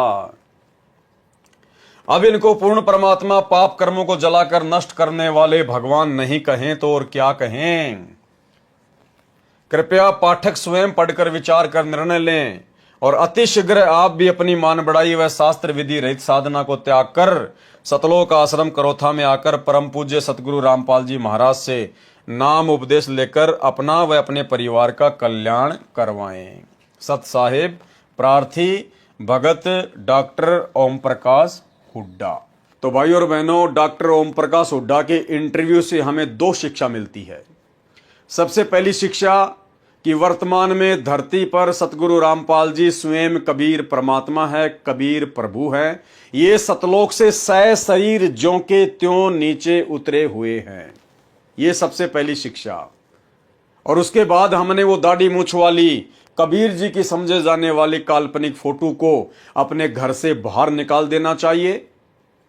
अब इनको पूर्ण परमात्मा पाप कर्मों को जलाकर नष्ट करने वाले भगवान नहीं कहें तो और क्या कहें? कृपया पाठक स्वयं पढ़कर विचार कर निर्णय लें, और अतिशीघ्र आप भी अपनी मान बढ़ाई व शास्त्र विधि रहित साधना को त्याग कर सतलोक आश्रम करोथा में आकर परम पूज्य सतगुरु रामपाल जी महाराज से नाम उपदेश लेकर अपना व अपने परिवार का कल्याण करवाएं। सत साहिब, प्रार्थी भगत डॉक्टर ओम प्रकाश हुड्डा। तो भाई और बहनों, डॉक्टर ओम प्रकाश हुड्डा के इंटरव्यू से हमें 2 शिक्षा मिलती है। सबसे पहली शिक्षा कि वर्तमान में धरती पर सतगुरु रामपाल जी स्वयं कबीर परमात्मा है, कबीर प्रभु है। ये सतलोक से शरीर ज्यों के त्यों नीचे उतरे हुए हैं। ये सबसे पहली शिक्षा। और उसके बाद हमने वो दाढ़ी मूछ वाली कबीर जी की समझे जाने वाली काल्पनिक फोटो को अपने घर से बाहर निकाल देना चाहिए।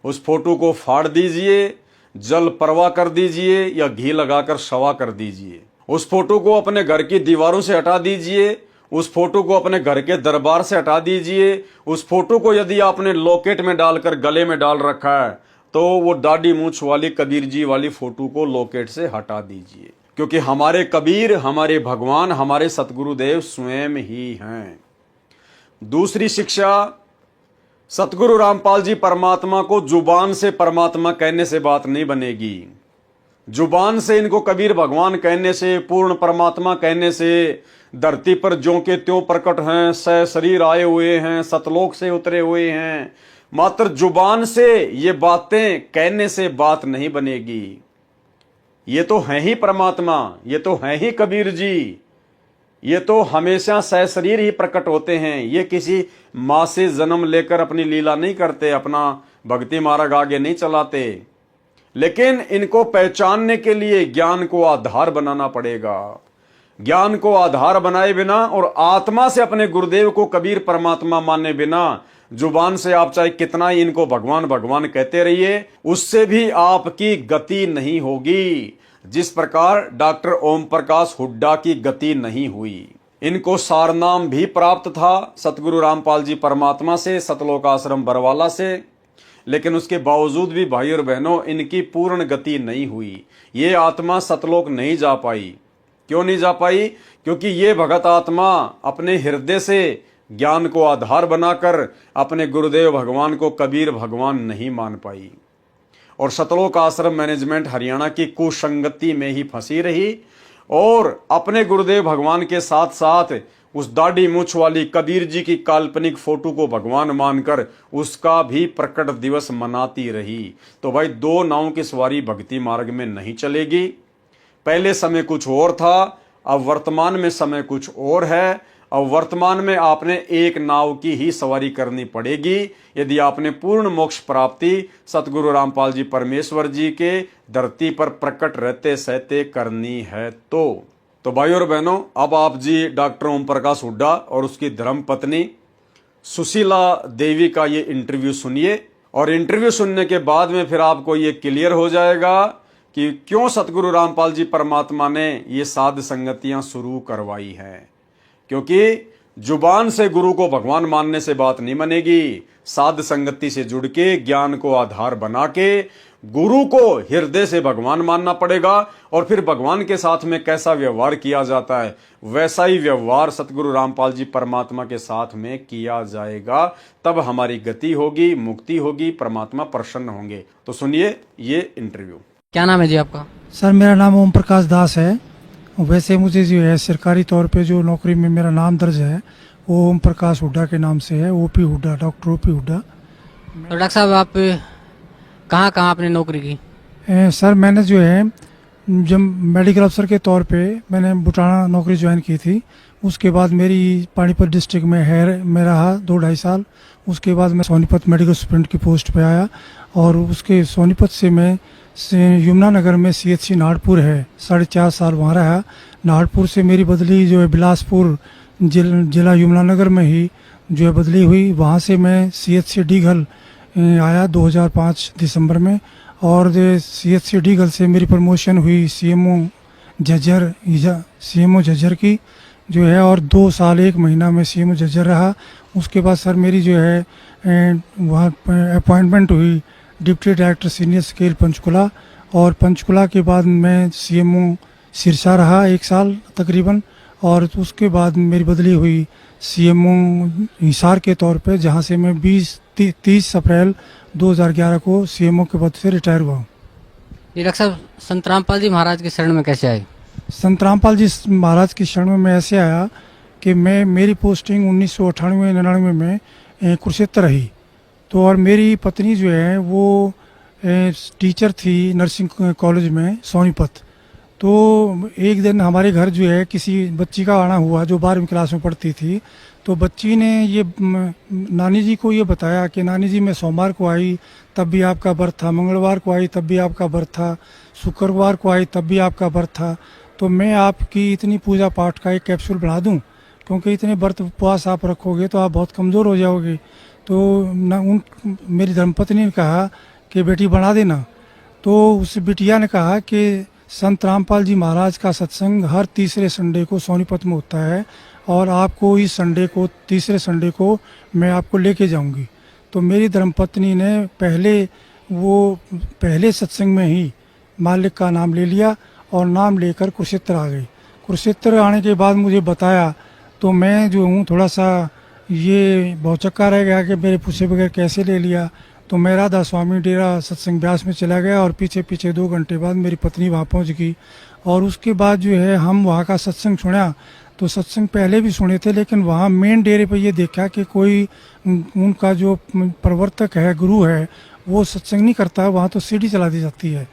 उस फोटो को फाड़ दीजिए, जल परवा कर दीजिए या घी लगाकर शवा कर दीजिए। उस फोटो को अपने घर की दीवारों से हटा दीजिए। उस फोटो को अपने घर के दरबार से हटा दीजिए। उस फोटो को यदि आपने लॉकेट में डालकर गले में डाल रखा है तो वो दाढ़ी मूछ वाली कबीर जी वाली फोटो को लॉकेट से हटा दीजिए, क्योंकि हमारे कबीर, हमारे भगवान, हमारे सतगुरुदेव स्वयं ही हैं। दूसरी शिक्षा, सतगुरु रामपाल जी परमात्मा को जुबान से परमात्मा कहने से बात नहीं बनेगी। जुबान से इनको कबीर भगवान कहने से, पूर्ण परमात्मा कहने से, धरती पर ज्यों के त्यों प्रकट हैं, शरीर आए हुए हैं, सतलोक से उतरे हुए हैं, मात्र जुबान से ये बातें कहने से बात नहीं बनेगी। ये तो हैं ही परमात्मा, ये तो हैं ही कबीर जी। ये तो हमेशा सशरीर ही प्रकट होते हैं। ये किसी माँ से जन्म लेकर अपनी लीला नहीं करते, अपना भक्ति मार्ग आगे नहीं चलाते। लेकिन इनको पहचानने के लिए ज्ञान को आधार बनाना पड़ेगा। ज्ञान को आधार बनाए बिना और आत्मा से अपने गुरुदेव को कबीर परमात्मा माने बिना जुबान से आप चाहे कितना ही इनको भगवान भगवान कहते रहिए, उससे भी आपकी गति नहीं होगी। जिस प्रकार डॉक्टर ओम प्रकाश हुड्डा की गति नहीं हुई। इनको सारनाम भी प्राप्त था सतगुरु रामपाल जी परमात्मा से, सतलोक आश्रम बरवाला से, लेकिन उसके बावजूद भी भाई और बहनों इनकी पूर्ण गति नहीं हुई। ये आत्मा सतलोक नहीं जा पाई। क्यों नहीं जा पाई? क्योंकि ये भगत आत्मा अपने हृदय से ज्ञान को आधार बनाकर अपने गुरुदेव भगवान को कबीर भगवान नहीं मान पाई और सतलोक आश्रम मैनेजमेंट हरियाणा की कुसंगति में ही फंसी रही और अपने गुरुदेव भगवान के साथ साथ उस दाढ़ी मूछ वाली कबीर जी की काल्पनिक फोटो को भगवान मानकर उसका भी प्रकट दिवस मनाती रही। तो भाई, दो नावों की सवारी भक्ति मार्ग में नहीं चलेगी। पहले समय कुछ और था, अब वर्तमान में समय कुछ और है। अब वर्तमान में आपने एक नाव की ही सवारी करनी पड़ेगी यदि आपने पूर्ण मोक्ष प्राप्ति सतगुरु रामपाल जी परमेश्वर जी के धरती पर प्रकट रहते सहते करनी है। तो भाई और बहनों, अब आप जी डॉक्टर ओम प्रकाश हुड्डा और उसकी धर्म पत्नी सुशीला देवी का ये इंटरव्यू सुनिए और इंटरव्यू सुनने के बाद में फिर आपको ये क्लियर हो जाएगा कि क्यों सतगुरु रामपाल जी परमात्मा ने ये साध संगतियां शुरू करवाई हैं। क्योंकि जुबान से गुरु को भगवान मानने से बात नहीं बनेगी। साध संगति से जुड़ के ज्ञान को आधार बना के गुरु को हृदय से भगवान मानना पड़ेगा और फिर भगवान के साथ में कैसा व्यवहार किया जाता है वैसा ही व्यवहार सतगुरु रामपाल जी परमात्मा के साथ में किया जाएगा। तब हमारी गति होगी, मुक्ति होगी, परमात्मा प्रसन्न होंगे। तो सुनिए ये इंटरव्यू। क्या नाम है जी आपका? सर, मेरा नाम ओम प्रकाश दास है। वैसे मुझे जो है सरकारी तौर पे जो नौकरी में मेरा नाम दर्ज है वो ओम प्रकाश हुड्डा के नाम से है, OP Hooda, doctor OP Hooda. तो डॉक्टर साहब, आप कहाँ कहाँ आपने नौकरी की? सर, मैंने जो है जब मेडिकल अफसर के तौर पे मैंने बुटाना नौकरी ज्वाइन की थी। उसके बाद मेरी पानीपत डिस्ट्रिक्ट में में रहा 2-2.5 साल। उसके बाद मैं सोनीपत मेडिकल सुप्रिंट की पोस्ट पे आया और उसके सोनीपत से मैं यमुनानगर में CHC नाहरपुर है 4.5 साल वहाँ रहा। नाहरपुर से मेरी बदली जो है बिलासपुर जिला यमुनानगर में ही जो है बदली हुई। वहाँ से मैं CHC डीघल आया 2005 दिसंबर में और CHC डीघल से मेरी प्रमोशन हुई CMO झज्जर की जो है और 2 साल 1 महीना में CMO झज्जर रहा। उसके बाद सर मेरी जो है वहाँ अपॉइंटमेंट हुई deputy director senior scale Panchkula और पंचकुला के बाद मैं CMO सिरसा रहा 1 साल तकरीबन और उसके बाद मेरी बदली हुई CMO हिसार के तौर पे, जहाँ से मैं 30 अप्रैल 2011 को CMO के पद से रिटायर हुआ हूँ। ये डॉक्टर साहब, संत रामपाल जी महाराज के शरण में कैसे आए? संत रामपाल जी महाराज की शरण में मैं ऐसे आया कि मेरी पोस्टिंग 1998-99 में कुरुक्षेत्र रही। तो और मेरी पत्नी जो है वो टीचर थी नर्सिंग कॉलेज में सोनीपत। तो एक दिन हमारे घर जो है किसी बच्ची का आना हुआ जो 12वीं क्लास में पढ़ती थी। तो बच्ची ने ये नानी जी को ये बताया कि नानी जी मैं सोमवार को आई तब भी आपका व्रत था, मंगलवार को आई तब भी आपका व्रत था, शुक्रवार को आई तब भी आपका व्रत था। तो मैं आपकी इतनी पूजा पाठ का एक कैप्सूल बना दूं, क्योंकि इतने व्रत उपवास आप रखोगे तो आप बहुत कमज़ोर हो जाओगे। तो मेरी धर्मपत्नी ने कहा कि बेटी बना देना। तो उस बिटिया ने कहा कि संत रामपाल जी महाराज का सत्संग हर तीसरे संडे को सोनीपत में होता है और आपको इस संडे को, तीसरे संडे को मैं आपको लेके जाऊंगी। तो मेरी धर्मपत्नी ने पहले सत्संग में ही मालिक का नाम ले लिया और नाम लेकर कुरुक्षेत्र आ गई। कुरुक्षेत्र आने के बाद मुझे बताया तो मैं जो हूँ थोड़ा सा ये भौचक्का रह गया कि मेरे पूछे बगैर कैसे ले लिया। तो मैं राधा स्वामी डेरा सत्संग ब्यास में चला गया और पीछे 2 घंटे बाद मेरी पत्नी वहाँ पहुँच गई। और उसके बाद जो है हम वहाँ का सत्संग सुना। तो सत्संग पहले भी सुने थे, लेकिन वहाँ मेन डेरे पे ये देखा कि कोई उनका जो प्रवर्तक है, गुरु है, वो सत्संग नहीं करता है। वहाँ तो सीढ़ी चला दी जाती है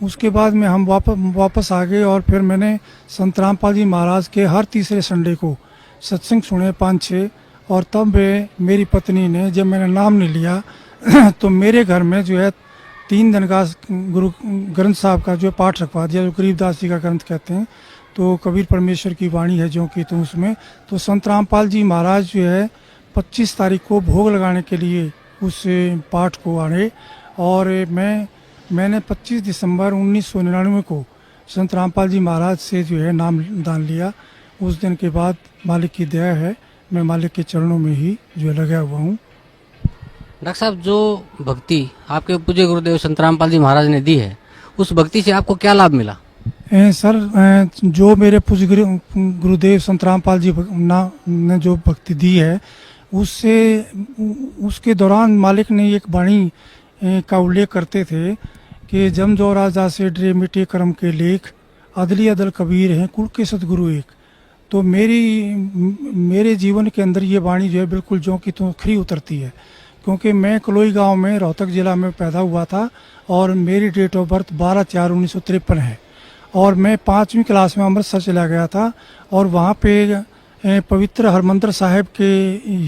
उसके बाद में हम वापस आ गए और फिर मैंने संत रामपाल जी महाराज के हर तीसरे संडे को सत्संग सुने 5-6। और तब मेरी पत्नी ने, जब मैंने नाम नहीं लिया तो मेरे घर में जो है 3 दिन का गुरु ग्रंथ साहब का जो पाठ रखवा दिया, जो गरीबदास जी का ग्रंथ कहते हैं। तो कबीर परमेश्वर की वाणी है जो कि, तो उसमें तो संत रामपाल जी महाराज जो है 25 तारीख को भोग लगाने के लिए उस पाठ को आए। और मैंने 25 दिसंबर 1999 को संत रामपाल जी महाराज से जो है नाम दान लिया। उस दिन के बाद मालिक की दया है, मैं मालिक के चरणों में ही जो लगा हुआ हूँ। डॉक्टर साहब, जो भक्ति आपके पूज्य गुरुदेव संत रामपाल जी महाराज ने दी है, उस भक्ति से आपको क्या लाभ मिला? सर, जो मेरे पूज्य गुरुदेव संत रामपाल जी ने जो भक्ति दी है, उसके दौरान मालिक ने एक वाणी का उल्लेख करते थे कि जम जो राजा से डरे मिटे कर्म के लेख, अदली अदल कबीर हैं कुल के सतगुरु एक। तो मेरे जीवन के अंदर ये वाणी जो है बिल्कुल जो कि तो खरी उतरती है, क्योंकि मैं कलोई गांव में रोहतक जिला में पैदा हुआ था और मेरी डेट ऑफ बर्थ 12/4/1953 है। और मैं 5वीं क्लास में अमृतसर चला गया था और वहाँ पे पवित्र हरमंदिर साहिब के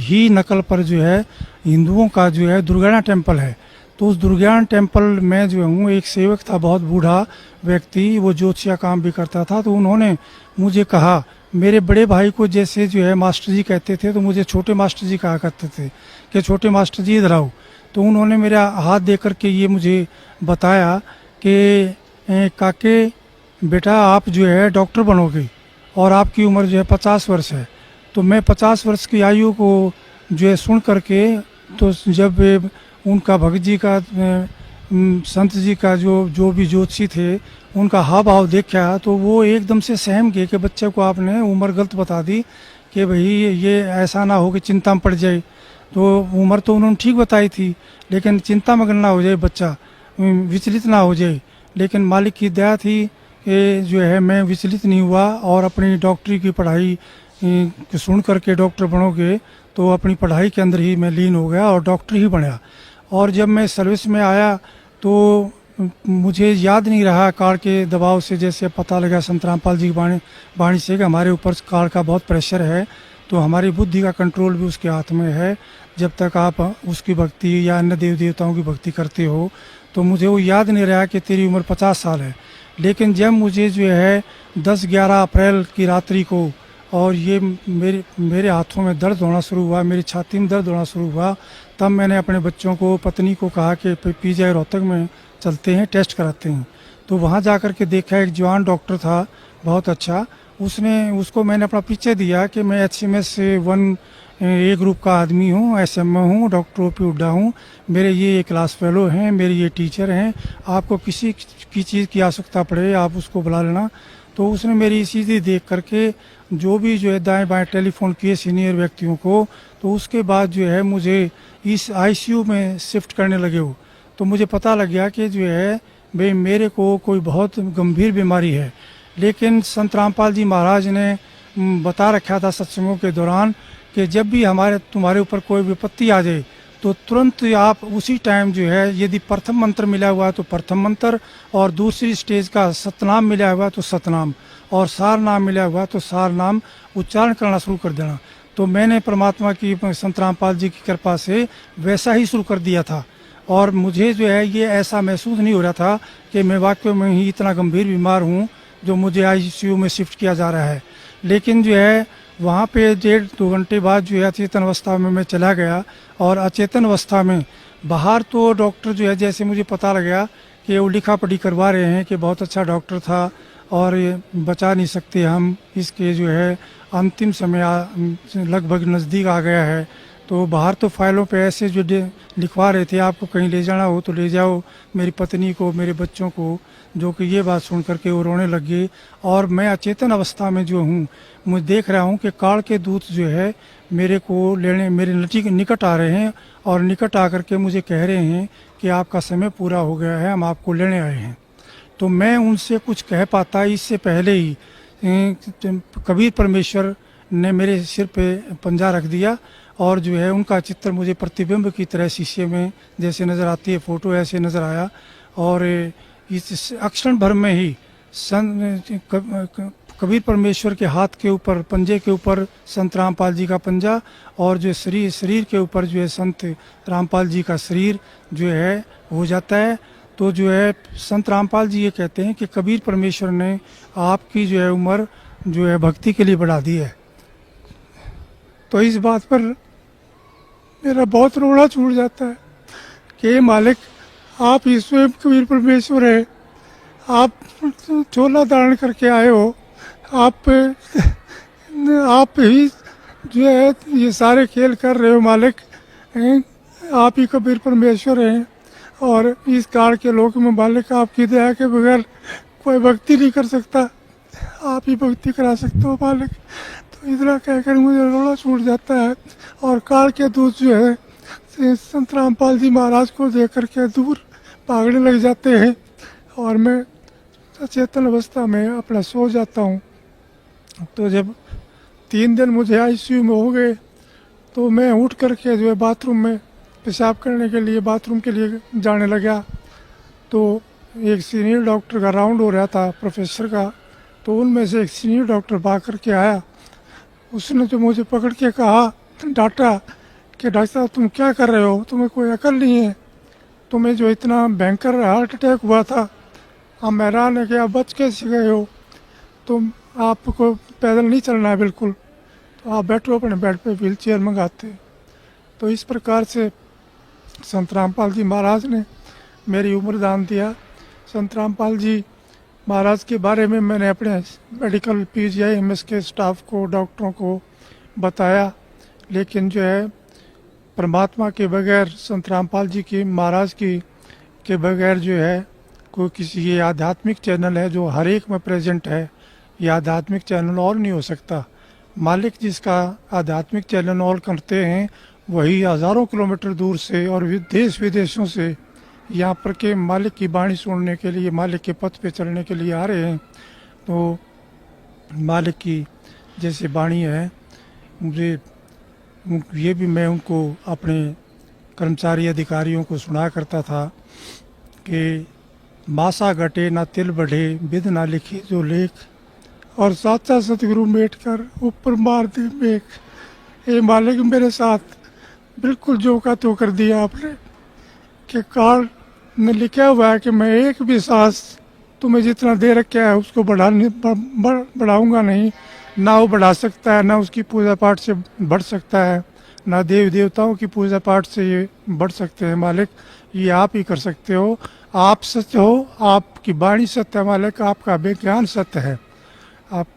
ही नकल पर जो है हिंदुओं का जो है दुर्गाना टेम्पल है। तो उस दुर्गाना टेम्पल में जो हूँ, एक सेवक था बहुत बूढ़ा व्यक्ति, वो ज्योतिषा काम भी करता था। तो उन्होंने मुझे कहा, मेरे बड़े भाई को जैसे जो है मास्टर जी कहते थे, तो मुझे छोटे मास्टर जी कहा करते थे कि छोटे मास्टर जी इधर आओ। तो उन्होंने मेरा हाथ दे करके ये मुझे बताया कि काके बेटा, आप जो है डॉक्टर बनोगे और आपकी उम्र जो है 50 वर्ष है। तो मैं 50 वर्ष की आयु को जो है सुन करके, तो जब उनका भगत जी का संत जी का जो भी ज्योतिषी थे, उनका हाव भाव देखा, तो वो एकदम से सहम गए कि बच्चे को आपने उम्र गलत बता दी कि भाई ये ऐसा ना हो कि चिंता में पड़ जाए। तो उम्र तो उन्होंने ठीक बताई थी, लेकिन चिंता मगन ना हो जाए बच्चा, विचलित ना हो जाए। लेकिन मालिक की दया थी कि जो है मैं विचलित नहीं हुआ और अपनी डॉक्टरी की पढ़ाई सुन करके डॉक्टर बनोगे, तो अपनी पढ़ाई के अंदर ही मैं लीन हो गया और डॉक्टर ही बना। और जब मैं सर्विस में आया तो मुझे याद नहीं रहा काल के दबाव से, जैसे पता लगा संत रामपाल जी की वाणी से कि हमारे ऊपर काल का बहुत प्रेशर है, तो हमारी बुद्धि का कंट्रोल भी उसके हाथ में है। जब तक आप उसकी भक्ति या अन्य देव देवताओं की भक्ति करते हो, तो मुझे वो याद नहीं रहा कि तेरी उम्र 50 साल है। लेकिन जब मुझे जो है 10-11 अप्रैल की रात्रि को और ये मेरे हाथों में दर्द होना शुरू हुआ, मेरी छाती में दर्द होना शुरू हुआ, तब मैंने अपने बच्चों को, पत्नी को कहा कि पीजीआई रोहतक में चलते हैं, टेस्ट कराते हैं। तो वहाँ जा कर के देखा, एक जवान डॉक्टर था बहुत अच्छा, उसको मैंने अपना परिचय दिया कि मैं HMS 1A ग्रुप का आदमी हूँ, SMA हूँ, डॉक्टर OP हुड्डा हूँ, मेरे ये क्लास फेलो हैं, मेरे ये टीचर हैं, आपको किसी की चीज़ की आवश्यकता पड़े आप उसको बुला लेना। तो उसने मेरी सीधी देख करके जो भी जो है दाएं बाएं टेलीफोन किए सीनियर व्यक्तियों को, तो उसके बाद जो है मुझे इस ICU में शिफ्ट करने लगे हो। तो मुझे पता लग गया कि जो है भाई मेरे को कोई बहुत गंभीर बीमारी है। लेकिन संत रामपाल जी महाराज ने बता रखा था सत्संगों के दौरान कि जब भी तुम्हारे ऊपर कोई विपत्ति आ जाए, तो तुरंत आप उसी टाइम जो है, यदि प्रथम मंत्र मिला हुआ है तो प्रथम मंत्र, और दूसरी स्टेज का सतनाम मिला हुआ है तो सतनाम, और सार नाम मिला हुआ तो सार नाम उच्चारण करना शुरू कर देना। तो मैंने परमात्मा की, संत रामपाल जी की कृपा से वैसा ही शुरू कर दिया था। और मुझे जो है ये ऐसा महसूस नहीं हो रहा था कि मैं वाकई में ही इतना गंभीर बीमार हूँ जो मुझे ICU में शिफ्ट किया जा रहा है। लेकिन जो है वहाँ पे 1.5-2 घंटे बाद जो है अचेतन अवस्था में मैं चला गया। और अचेतन अवस्था में बाहर तो डॉक्टर जो है, जैसे मुझे पता लगा कि वो लिखा पढ़ी करवा रहे हैं कि बहुत अच्छा डॉक्टर था और ये बचा नहीं सकते हम, इसके जो है अंतिम समय लगभग नज़दीक आ गया है। तो बाहर तो फाइलों पे ऐसे जो लिखवा रहे थे, आपको कहीं ले जाना हो तो ले जाओ मेरी पत्नी को, मेरे बच्चों को, जो कि ये बात सुन करके वो रोने लग गए। और मैं अचेतन अवस्था में जो हूँ, मैं देख रहा हूँ कि काल के दूत जो है मेरे को लेने मेरे निकट आ रहे हैं और निकट आकर के मुझे कह रहे हैं कि आपका समय पूरा हो गया है, हम आपको लेने आए हैं। तो मैं उनसे कुछ कह पाता इससे पहले ही कबीर परमेश्वर ने मेरे सिर पे पंजा रख दिया और जो है उनका चित्र मुझे प्रतिबिंब की तरह शीशे में जैसे नज़र आती है फ़ोटो, ऐसे नज़र आया। और इस क्षण भर में ही कबीर परमेश्वर के हाथ के ऊपर, पंजे के ऊपर संत रामपाल जी का पंजा, और जो शरीर के ऊपर जो है संत रामपाल जी का शरीर जो है हो जाता है। तो जो है संत रामपाल जी ये कहते हैं कि कबीर परमेश्वर ने आपकी जो है उम्र जो है भक्ति के लिए बढ़ा दी है। तो इस बात पर मेरा बहुत रोना छूट जाता है कि मालिक, आप ही स्वयं कबीर परमेश्वर है, आप चोला धारण करके आए हो, आप ही जो है ये सारे खेल कर रहे हो मालिक, आप ही कबीर परमेश्वर हैं। और इस काल के लोक में मालिक आपकी दया के बगैर कोई भक्ति नहीं कर सकता, आप ही भक्ति करा सकते हो मालिक। तो इतना कहकर मुझे रोना छूट जाता है। और काल के दूत जो है संत रामपाल जी महाराज को देख करके दूर भागने लग जाते हैं, और मैं सचेतन अवस्था में अपना सो जाता हूँ। तो जब 3 दिन मुझे आईसीयू में हो गए, तो मैं उठ करके जो है बाथरूम में पेशाब करने के लिए, बाथरूम के लिए जाने लगा। तो एक सीनियर डॉक्टर का राउंड हो रहा था, प्रोफेसर का। तो उनमें से एक सीनियर डॉक्टर भाग करके आया। उसने तो मुझे पकड़ के कहा, डांटा कि डॉक्टर साहब तुम क्या कर रहे हो, तुम्हें कोई अकल नहीं है, तुम्हें जो इतना भयंकर हार्ट अटैक हुआ था, हम हैरान है कि आप बच कैसे गए हो, तुम आपको पैदल नहीं चलना है बिल्कुल, तो आप बैठो अपने बेड पे, व्हील चेयर मंगाते। तो इस प्रकार से संत रामपाल जी महाराज ने मेरी उम्र दान दिया। संत रामपाल जी महाराज के बारे में मैंने अपने मेडिकल पीजीआई एमएस के स्टाफ को, डॉक्टरों को बताया, लेकिन जो है परमात्मा के बगैर, संत रामपाल जी की महाराज की के बगैर जो है कोई किसी, ये आध्यात्मिक चैनल है जो हर एक में प्रेजेंट है, ये आध्यात्मिक चैनल और नहीं हो सकता। मालिक जिसका आध्यात्मिक चैनल और करते हैं, वही हज़ारों किलोमीटर दूर से और देश विदेशों से यहाँ पर के मालिक की वाणी सुनने के लिए, मालिक के पथ पे चलने के लिए आ रहे हैं। तो मालिक की जैसे वाणी है, मुझे ये भी मैं उनको, अपने कर्मचारी अधिकारियों को सुना करता था कि मासा घटे ना तिल बढ़े, विध ना लिखी जो लेख, और साचा सतगुरु मेट कर ऊपर मार दे मेघ। ये मालिक मेरे साथ बिल्कुल जो का तो कर दिया आपने, कि काल में लिखा हुआ है कि मैं एक भी सांस तुम्हें जितना दे रखा है उसको बढ़ाऊंगा नहीं, ना वो बढ़ा सकता है, ना उसकी पूजा पाठ से बढ़ सकता है, ना देव देवताओं की पूजा पाठ से ये बढ़ सकते हैं मालिक, ये आप ही कर सकते हो। आप सत्य हो, आपकी वाणी सत्य है मालिक, आपका विज्ञान सत्य है, आप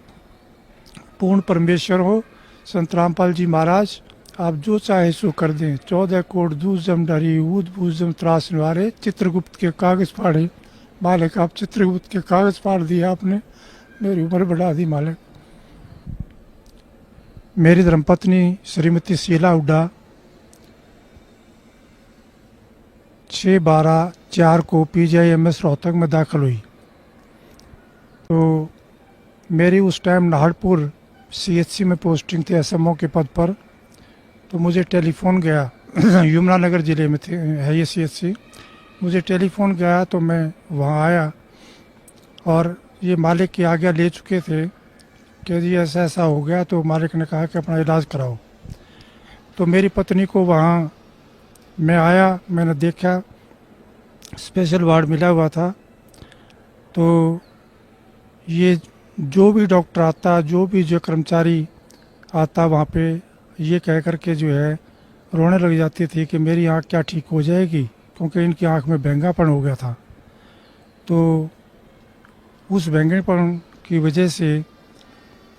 पूर्ण परमेश्वर हो। संत रामपाल जी महाराज, आप जो चाहे सो कर दें। 14 कोट दूध जम डरी, ऊद बूझ जम त्रास निवारे, चित्रगुप्त के कागज फाड़े। मालिक आप चित्रगुप्त के कागज फाड़ दिए आपने, मेरी उम्र बढ़ा दी मालिक। मेरी धर्मपत्नी श्रीमती शीला हुड्डा 6/12/4 को PGIMS रोहतक में दाखिल हुई। तो मेरी उस टाइम नाहरपुर CHC में पोस्टिंग थी SMO के पद पर। तो मुझे टेलीफोन गया, यमुनानगर ज़िले में थे है ये CHC, मुझे टेलीफोन गया तो मैं वहाँ आया, और ये मालिक की आज्ञा ले चुके थे कि जी ऐसा ऐसा हो गया। तो मालिक ने कहा कि अपना इलाज कराओ। तो मेरी पत्नी को वहाँ मैं आया, मैंने देखा स्पेशल वार्ड मिला हुआ था। तो ये जो भी डॉक्टर आता, जो भी जो कर्मचारी आता वहाँ पे, ये कह कर के जो है रोने लग जाती थी कि मेरी आँख क्या ठीक हो जाएगी, क्योंकि इनकी आँख में बैंगापन हो गया था। तो उस बैंगनपन की वजह से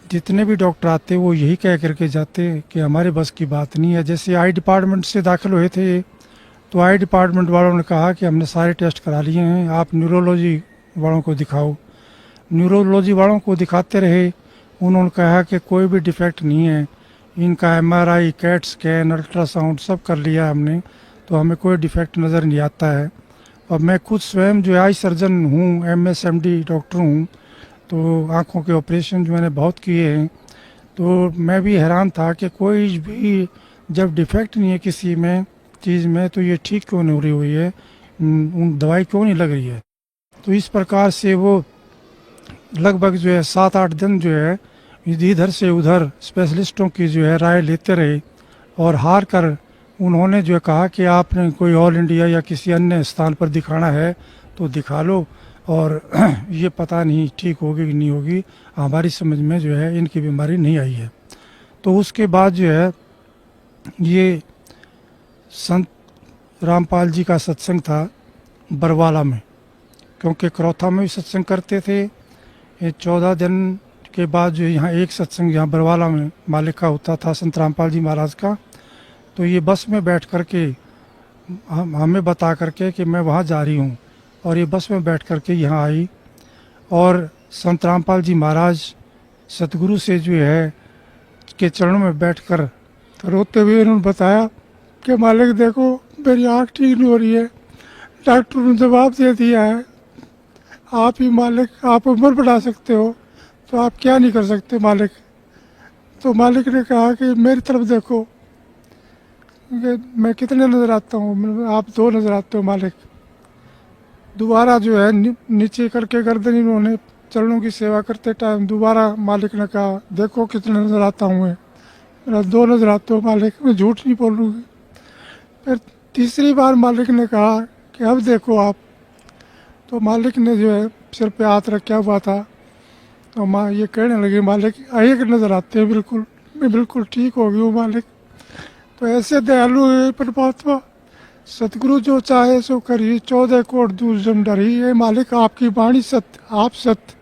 जितने भी डॉक्टर आते वो यही कह करके जाते कि हमारे बस की बात नहीं है। जैसे आई डिपार्टमेंट से दाखिल हुए थे, तो आई डिपार्टमेंट वालों ने कहा कि हमने सारे टेस्ट करा लिए हैं, आप न्यूरोलॉजी वालों को दिखाओ। न्यूरोलॉजी वालों को दिखाते रहे, उन्होंने कहा कि कोई भी डिफेक्ट नहीं है, इनका MRI, कैट स्कैन, अल्ट्रासाउंड सब कर लिया हमने, तो हमें कोई डिफेक्ट नज़र नहीं आता है। और मैं खुद स्वयं जो आई सर्जन हूँ, MSMD डॉक्टर हूँ, तो आँखों के ऑपरेशन जो मैंने बहुत किए हैं। तो मैं भी हैरान था कि कोई भी जब डिफेक्ट नहीं है किसी में चीज़ में, तो ये ठीक क्यों नहीं हो रही हुई है, दवाई क्यों नहीं लग रही है। तो इस प्रकार से वो लगभग जो है 7-8 दिन जो है इधर से उधर स्पेशलिस्टों की जो है राय लेते रहे, और हार कर उन्होंने जो है कहा कि आपने कोई ऑल इंडिया या किसी अन्य स्थान पर दिखाना है तो दिखा लो, और ये पता नहीं ठीक होगी कि नहीं होगी, हमारी समझ में जो है इनकी बीमारी नहीं आई है। तो उसके बाद जो है ये संत रामपाल जी का सत्संग था बरवाला में, क्योंकि करौथा में भी सत्संग करते थे। ये 14 दिन के बाद जो यहाँ एक सत्संग यहाँ बरवाला में मालिक का होता था, संत रामपाल जी महाराज का। तो ये बस में बैठ करके हमें बता करके कि मैं वहाँ जा रही हूँ, और ये बस में बैठ करके यहाँ आई, और संत रामपाल जी महाराज सतगुरु से जो है के चरणों में बैठकर रोते हुए उन्होंने बताया कि मालिक देखो मेरी आँख ठीक नहीं हो रही है, डॉक्टर ने जवाब दे दिया है आप ही मालिक, आप उम्र बढ़ा सकते हो तो आप क्या नहीं कर सकते मालिक। तो मालिक ने कहा कि मेरी तरफ देखो, मैं कितने नज़र आता हूँ, आप 2 नज़र आते हो मालिक। दोबारा जो है नीचे करके गर्दन इन्होंने चरणों की सेवा करते टाइम दोबारा मालिक ने कहा देखो कितने नज़र आता हूँ मैं, मेरा 2 नज़र आते हो मालिक, मैं झूठ नहीं बोलूँगी। फिर तीसरी बार मालिक ने कहा कि अब देखो आप। तो मालिक ने जो है सिर पे हाथ रखा हुआ था, तो माँ ये कहने लगी मालिक एक नज़र आते हैं बिल्कुल, मैं बिल्कुल ठीक हो गई हूँ मालिक। तो ऐसे दयालु है परमात्मा, सतगुरु जो चाहे सो करी, 14 कोट दूर जम डरी। ये मालिक आपकी वाणी सत्य, आप सत्य,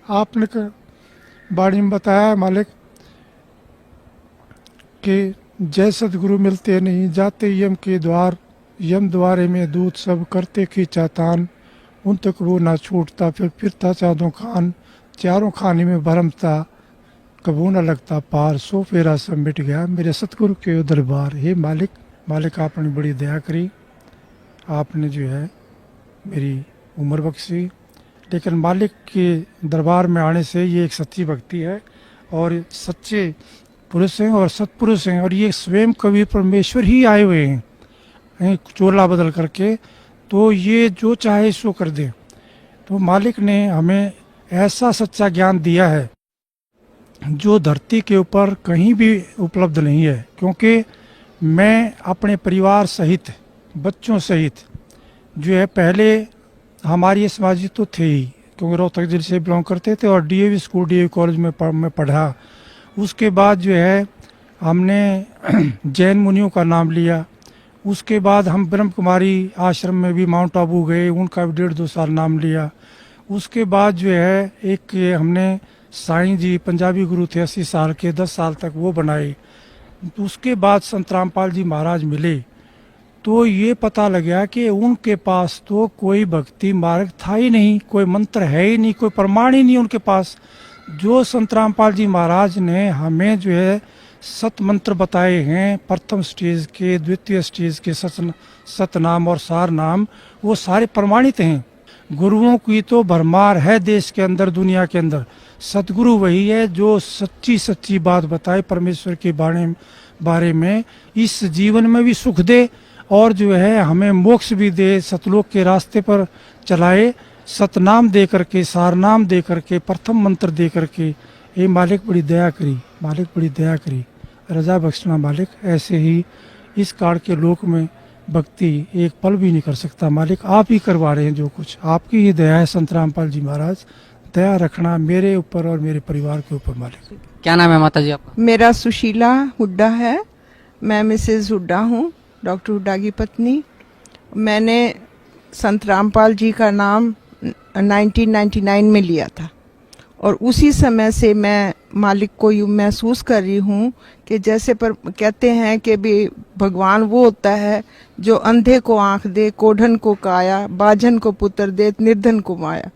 आपने वाणी में बताया मालिक कि जय सतगुरु मिलते नहीं जाते यम के द्वार, यम द्वारे में दूत सब करते खींचा तान, उन तक वो ना छूटता फिरता चादों खान, चारों खाने में भरम था कबू न लगता पार, सो फेरा सब मिट गया मेरे सतगुरु के दरबार। हे मालिक, मालिक आपने बड़ी दया करी, आपने जो है मेरी उम्र बख्शी। लेकिन मालिक के दरबार में आने से ये एक सच्ची भक्ति है, और सच्चे पुरुष हैं और सत्पुरुष हैं, और ये स्वयं कवि परमेश्वर ही आए हुए हैं चोला बदल करके, तो ये जो चाहे सो कर दे। तो मालिक ने हमें ऐसा सच्चा ज्ञान दिया है जो धरती के ऊपर कहीं भी उपलब्ध नहीं है। क्योंकि मैं अपने परिवार सहित, बच्चों सहित जो है, पहले हमारी समाजी तो थे ही, क्योंकि रोहतक जिले से बिलोंग करते थे, और डीएवी स्कूल डीएवी कॉलेज में पढ़ा। उसके बाद जो है हमने जैन मुनियों का नाम लिया। उसके बाद हम ब्रह्म कुमारी आश्रम में भी माउंट आबू गए, उनका भी 1.5-2 साल नाम लिया। उसके बाद जो है एक हमने साईं जी पंजाबी गुरु थे 80 साल के, 10 साल तक वो बनाए। उसके बाद संत रामपाल जी महाराज मिले, तो ये पता लगा कि उनके पास तो कोई भक्ति मार्ग था ही नहीं, कोई मंत्र है ही नहीं, कोई प्रमाण ही नहीं उनके पास। जो संत रामपाल जी महाराज ने हमें जो है सत मंत्र बताए हैं, प्रथम स्टेज के, द्वितीय स्टेज के सतनाम और सार नाम, वो सारे प्रमाणित हैं। गुरुओं की तो भरमार है देश के अंदर, दुनिया के अंदर। सतगुरु वही है जो सच्ची सच्ची बात बताए परमेश्वर के बारे में, इस जीवन में भी सुख दे और जो है हमें मोक्ष भी दे, सतलोक के रास्ते पर चलाए। सतनाम दे करके, सारनाम दे करके, प्रथम मंत्र दे करके, ये मालिक बड़ी दया करी, मालिक बड़ी दया करी, रजा बख्शना मालिक। ऐसे ही इस काल के लोक में भक्ति एक पल भी नहीं कर सकता मालिक, आप ही करवा रहे हैं जो कुछ, आपकी ही दया है। संत रामपाल जी महाराज, दया रखना मेरे ऊपर और मेरे परिवार के ऊपर मालिक। क्या नाम है माता जी आपका? मेरा सुशीला हुड्डा है, मैं मिसेज हुड्डा हूँ, डॉक्टर हुड्डा की पत्नी। मैंने संत रामपाल जी का नाम 1999 में लिया था, और उसी समय से मैं मालिक को यूँ महसूस कर रही हूँ कि जैसे पर कहते हैं कि भी भगवान वो होता है जो अंधे को आंख दे, कोढ़न को काया, बाझन को पुत्र दे, निर्धन को माया।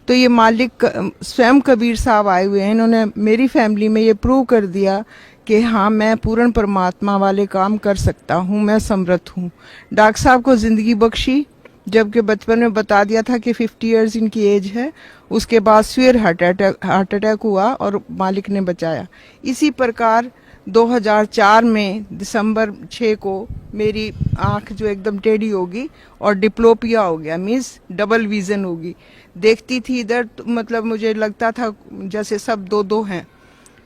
तो ये मालिक स्वयं कबीर साहब आए हुए हैं, इन्होंने मेरी फैमिली में ये प्रूव कर दिया कि हाँ, मैं पूर्ण परमात्मा वाले काम कर सकता हूँ, मैं समर्थ हूँ। डॉक्टर साहब को ज़िंदगी बख्शी, जबकि बचपन में बता दिया था कि 50 इयर्स इनकी एज है। उसके बाद सिवियर हार्ट अटैक हुआ और मालिक ने बचाया। इसी प्रकार 2004 में दिसंबर 6 को मेरी आँख जो एकदम टेढ़ी होगी और डिप्लोपिया हो गया, मीन्स डबल विजन होगी। देखती थी इधर तो मतलब मुझे लगता था जैसे सब दो दो हैं।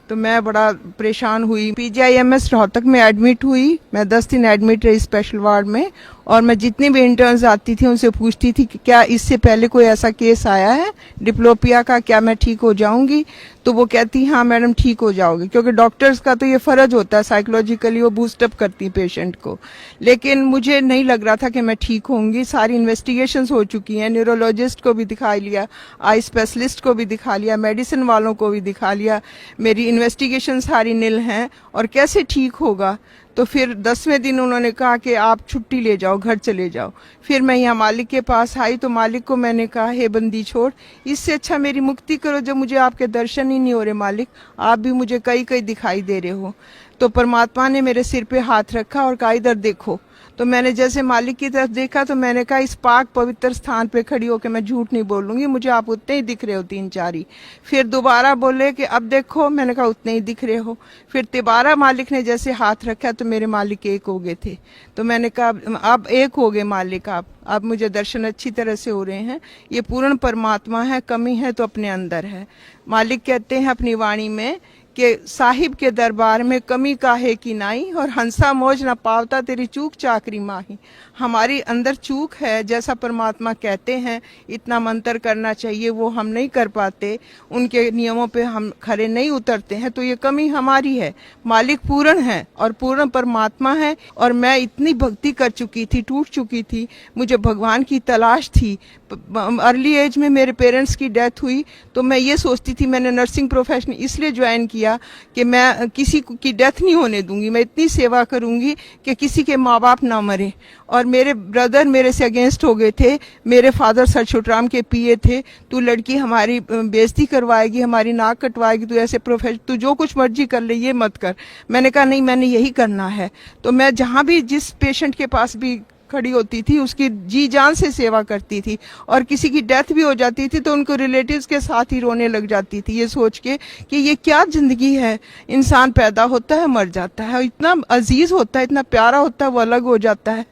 तो मैं बड़ा परेशान हुई। PGIMS रोहतक में एडमिट हुई। मैं 10 दिन एडमिट रही स्पेशल वार्ड में, और मैं जितनी भी इंटर्न्स आती थी उनसे पूछती थी कि क्या इससे पहले कोई ऐसा केस आया है डिप्लोपिया का, क्या मैं ठीक हो जाऊंगी? तो वो कहती हाँ मैडम ठीक हो जाओगे, क्योंकि डॉक्टर्स का तो ये फर्ज होता है, साइकोलॉजिकली वो बूस्टअप करती पेशेंट को। लेकिन मुझे नहीं लग रहा था कि मैं ठीक होंगी। सारी इन्वेस्टिगेशंस हो चुकी हैं, न्यूरोलॉजिस्ट को भी दिखा लिया, आई स्पेशलिस्ट को भी दिखा लिया, मेडिसिन वालों को भी दिखा लिया, मेरी इन्वेस्टिगेशन सारी निल हैं, और कैसे ठीक होगा? तो फिर 10वें दिन उन्होंने कहा कि आप छुट्टी ले जाओ, घर चले जाओ। फिर मैं यहाँ मालिक के पास आई तो मालिक को मैंने कहा हे बंदी छोड़, इससे अच्छा मेरी मुक्ति करो, जब मुझे आपके दर्शन ही नहीं हो रहे मालिक, आप भी मुझे कहीं कहीं दिखाई दे रहे हो। तो परमात्मा ने मेरे सिर पे हाथ रखा और कहा इधर देखो। तो मैंने जैसे मालिक की तरफ देखा तो मैंने कहा इस पाक पवित्र स्थान पे खड़ी होकर मैं झूठ नहीं बोलूंगी, मुझे आप उतने ही दिख रहे हो 3-4 ही। फिर दोबारा बोले कि अब देखो, मैंने कहा उतने ही दिख रहे हो। फिर दोबारा मालिक ने जैसे हाथ रखा तो मेरे मालिक एक हो गए थे। तो मैंने कहा अब एक हो गए मालिक आप, अब मुझे दर्शन अच्छी तरह से हो रहे हैं। ये पूर्ण परमात्मा है, कमी है तो अपने अंदर है। मालिक कहते हैं अपनी वाणी में कि साहिब के दरबार में कमी काहे की नाई, और हंसा मौज न पावता तेरी चूक चाकरी माही। हमारी अंदर चूक है, जैसा परमात्मा कहते हैं इतना मंत्र करना चाहिए वो हम नहीं कर पाते, उनके नियमों पे हम खरे नहीं उतरते हैं, तो ये कमी हमारी है। मालिक पूर्ण है और पूर्ण परमात्मा है, और मैं इतनी भक्ति कर चुकी थी, टूट चुकी थी, मुझे भगवान की तलाश थी। अर्ली एज में मेरे पेरेंट्स की डेथ हुई तो मैं ये सोचती थी, मैंने नर्सिंग प्रोफेशन इसलिए ज्वाइन किया कि मैं किसी की डेथ नहीं होने दूंगी, मैं इतनी सेवा करूंगी कि किसी के माँ बाप ना मरे। और मेरे ब्रदर मेरे से अगेंस्ट हो गए थे। मेरे फादर सर छोटराम के PA थे, तू लड़की हमारी बेइज्जती करवाएगी, हमारी नाक कटवाएगी, तू ऐसे प्रोफेशन, तू जो कुछ मर्जी कर ले, ये मत कर। मैंने कहा नहीं, मैंने यही करना है। तो मैं जहाँ भी जिस पेशेंट के पास भी खड़ी होती थी उसकी जी जान से सेवा करती थी, और किसी की डेथ भी हो जाती थी तो उनको रिलेटिव्स के साथ ही रोने लग जाती थी, ये सोच के कि ये क्या जिंदगी है, इंसान पैदा होता है मर जाता है, इतना अजीज होता है, इतना प्यारा होता है, वो अलग हो जाता है,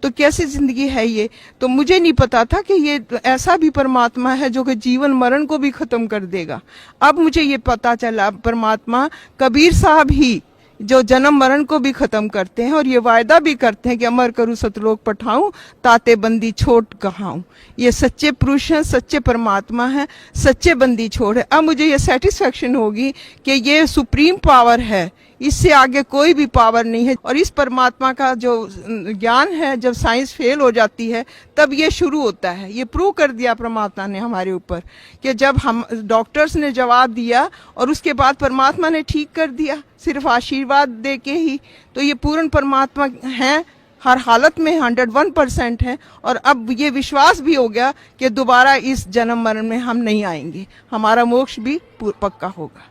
तो कैसी जिंदगी है ये। तो मुझे नहीं पता था कि ये ऐसा भी परमात्मा है जो कि जीवन मरण को भी खत्म कर देगा। अब मुझे ये पता चला, परमात्मा कबीर साहब ही जो जन्म मरण को भी खत्म करते हैं, और ये वायदा भी करते हैं कि अमर करूं सतलोक पठाऊं, ताते बंदी छोड़ कहाऊं। ये सच्चे पुरुष हैं, सच्चे परमात्मा हैं, सच्चे बंदी छोड़ है। अब मुझे ये सेटिस्फेक्शन होगी कि ये सुप्रीम पावर है, इससे आगे कोई भी पावर नहीं है। और इस परमात्मा का जो ज्ञान है, जब साइंस फेल हो जाती है तब ये शुरू होता है। ये प्रूव कर दिया परमात्मा ने हमारे ऊपर कि जब हम डॉक्टर्स ने जवाब दिया और उसके बाद परमात्मा ने ठीक कर दिया, सिर्फ आशीर्वाद दे के ही। तो ये पूर्ण परमात्मा हैं, हर हालत में 101% है। और अब ये विश्वास भी हो गया कि दोबारा इस जन्म मरण में हम नहीं आएंगे, हमारा मोक्ष भी पक्का होगा।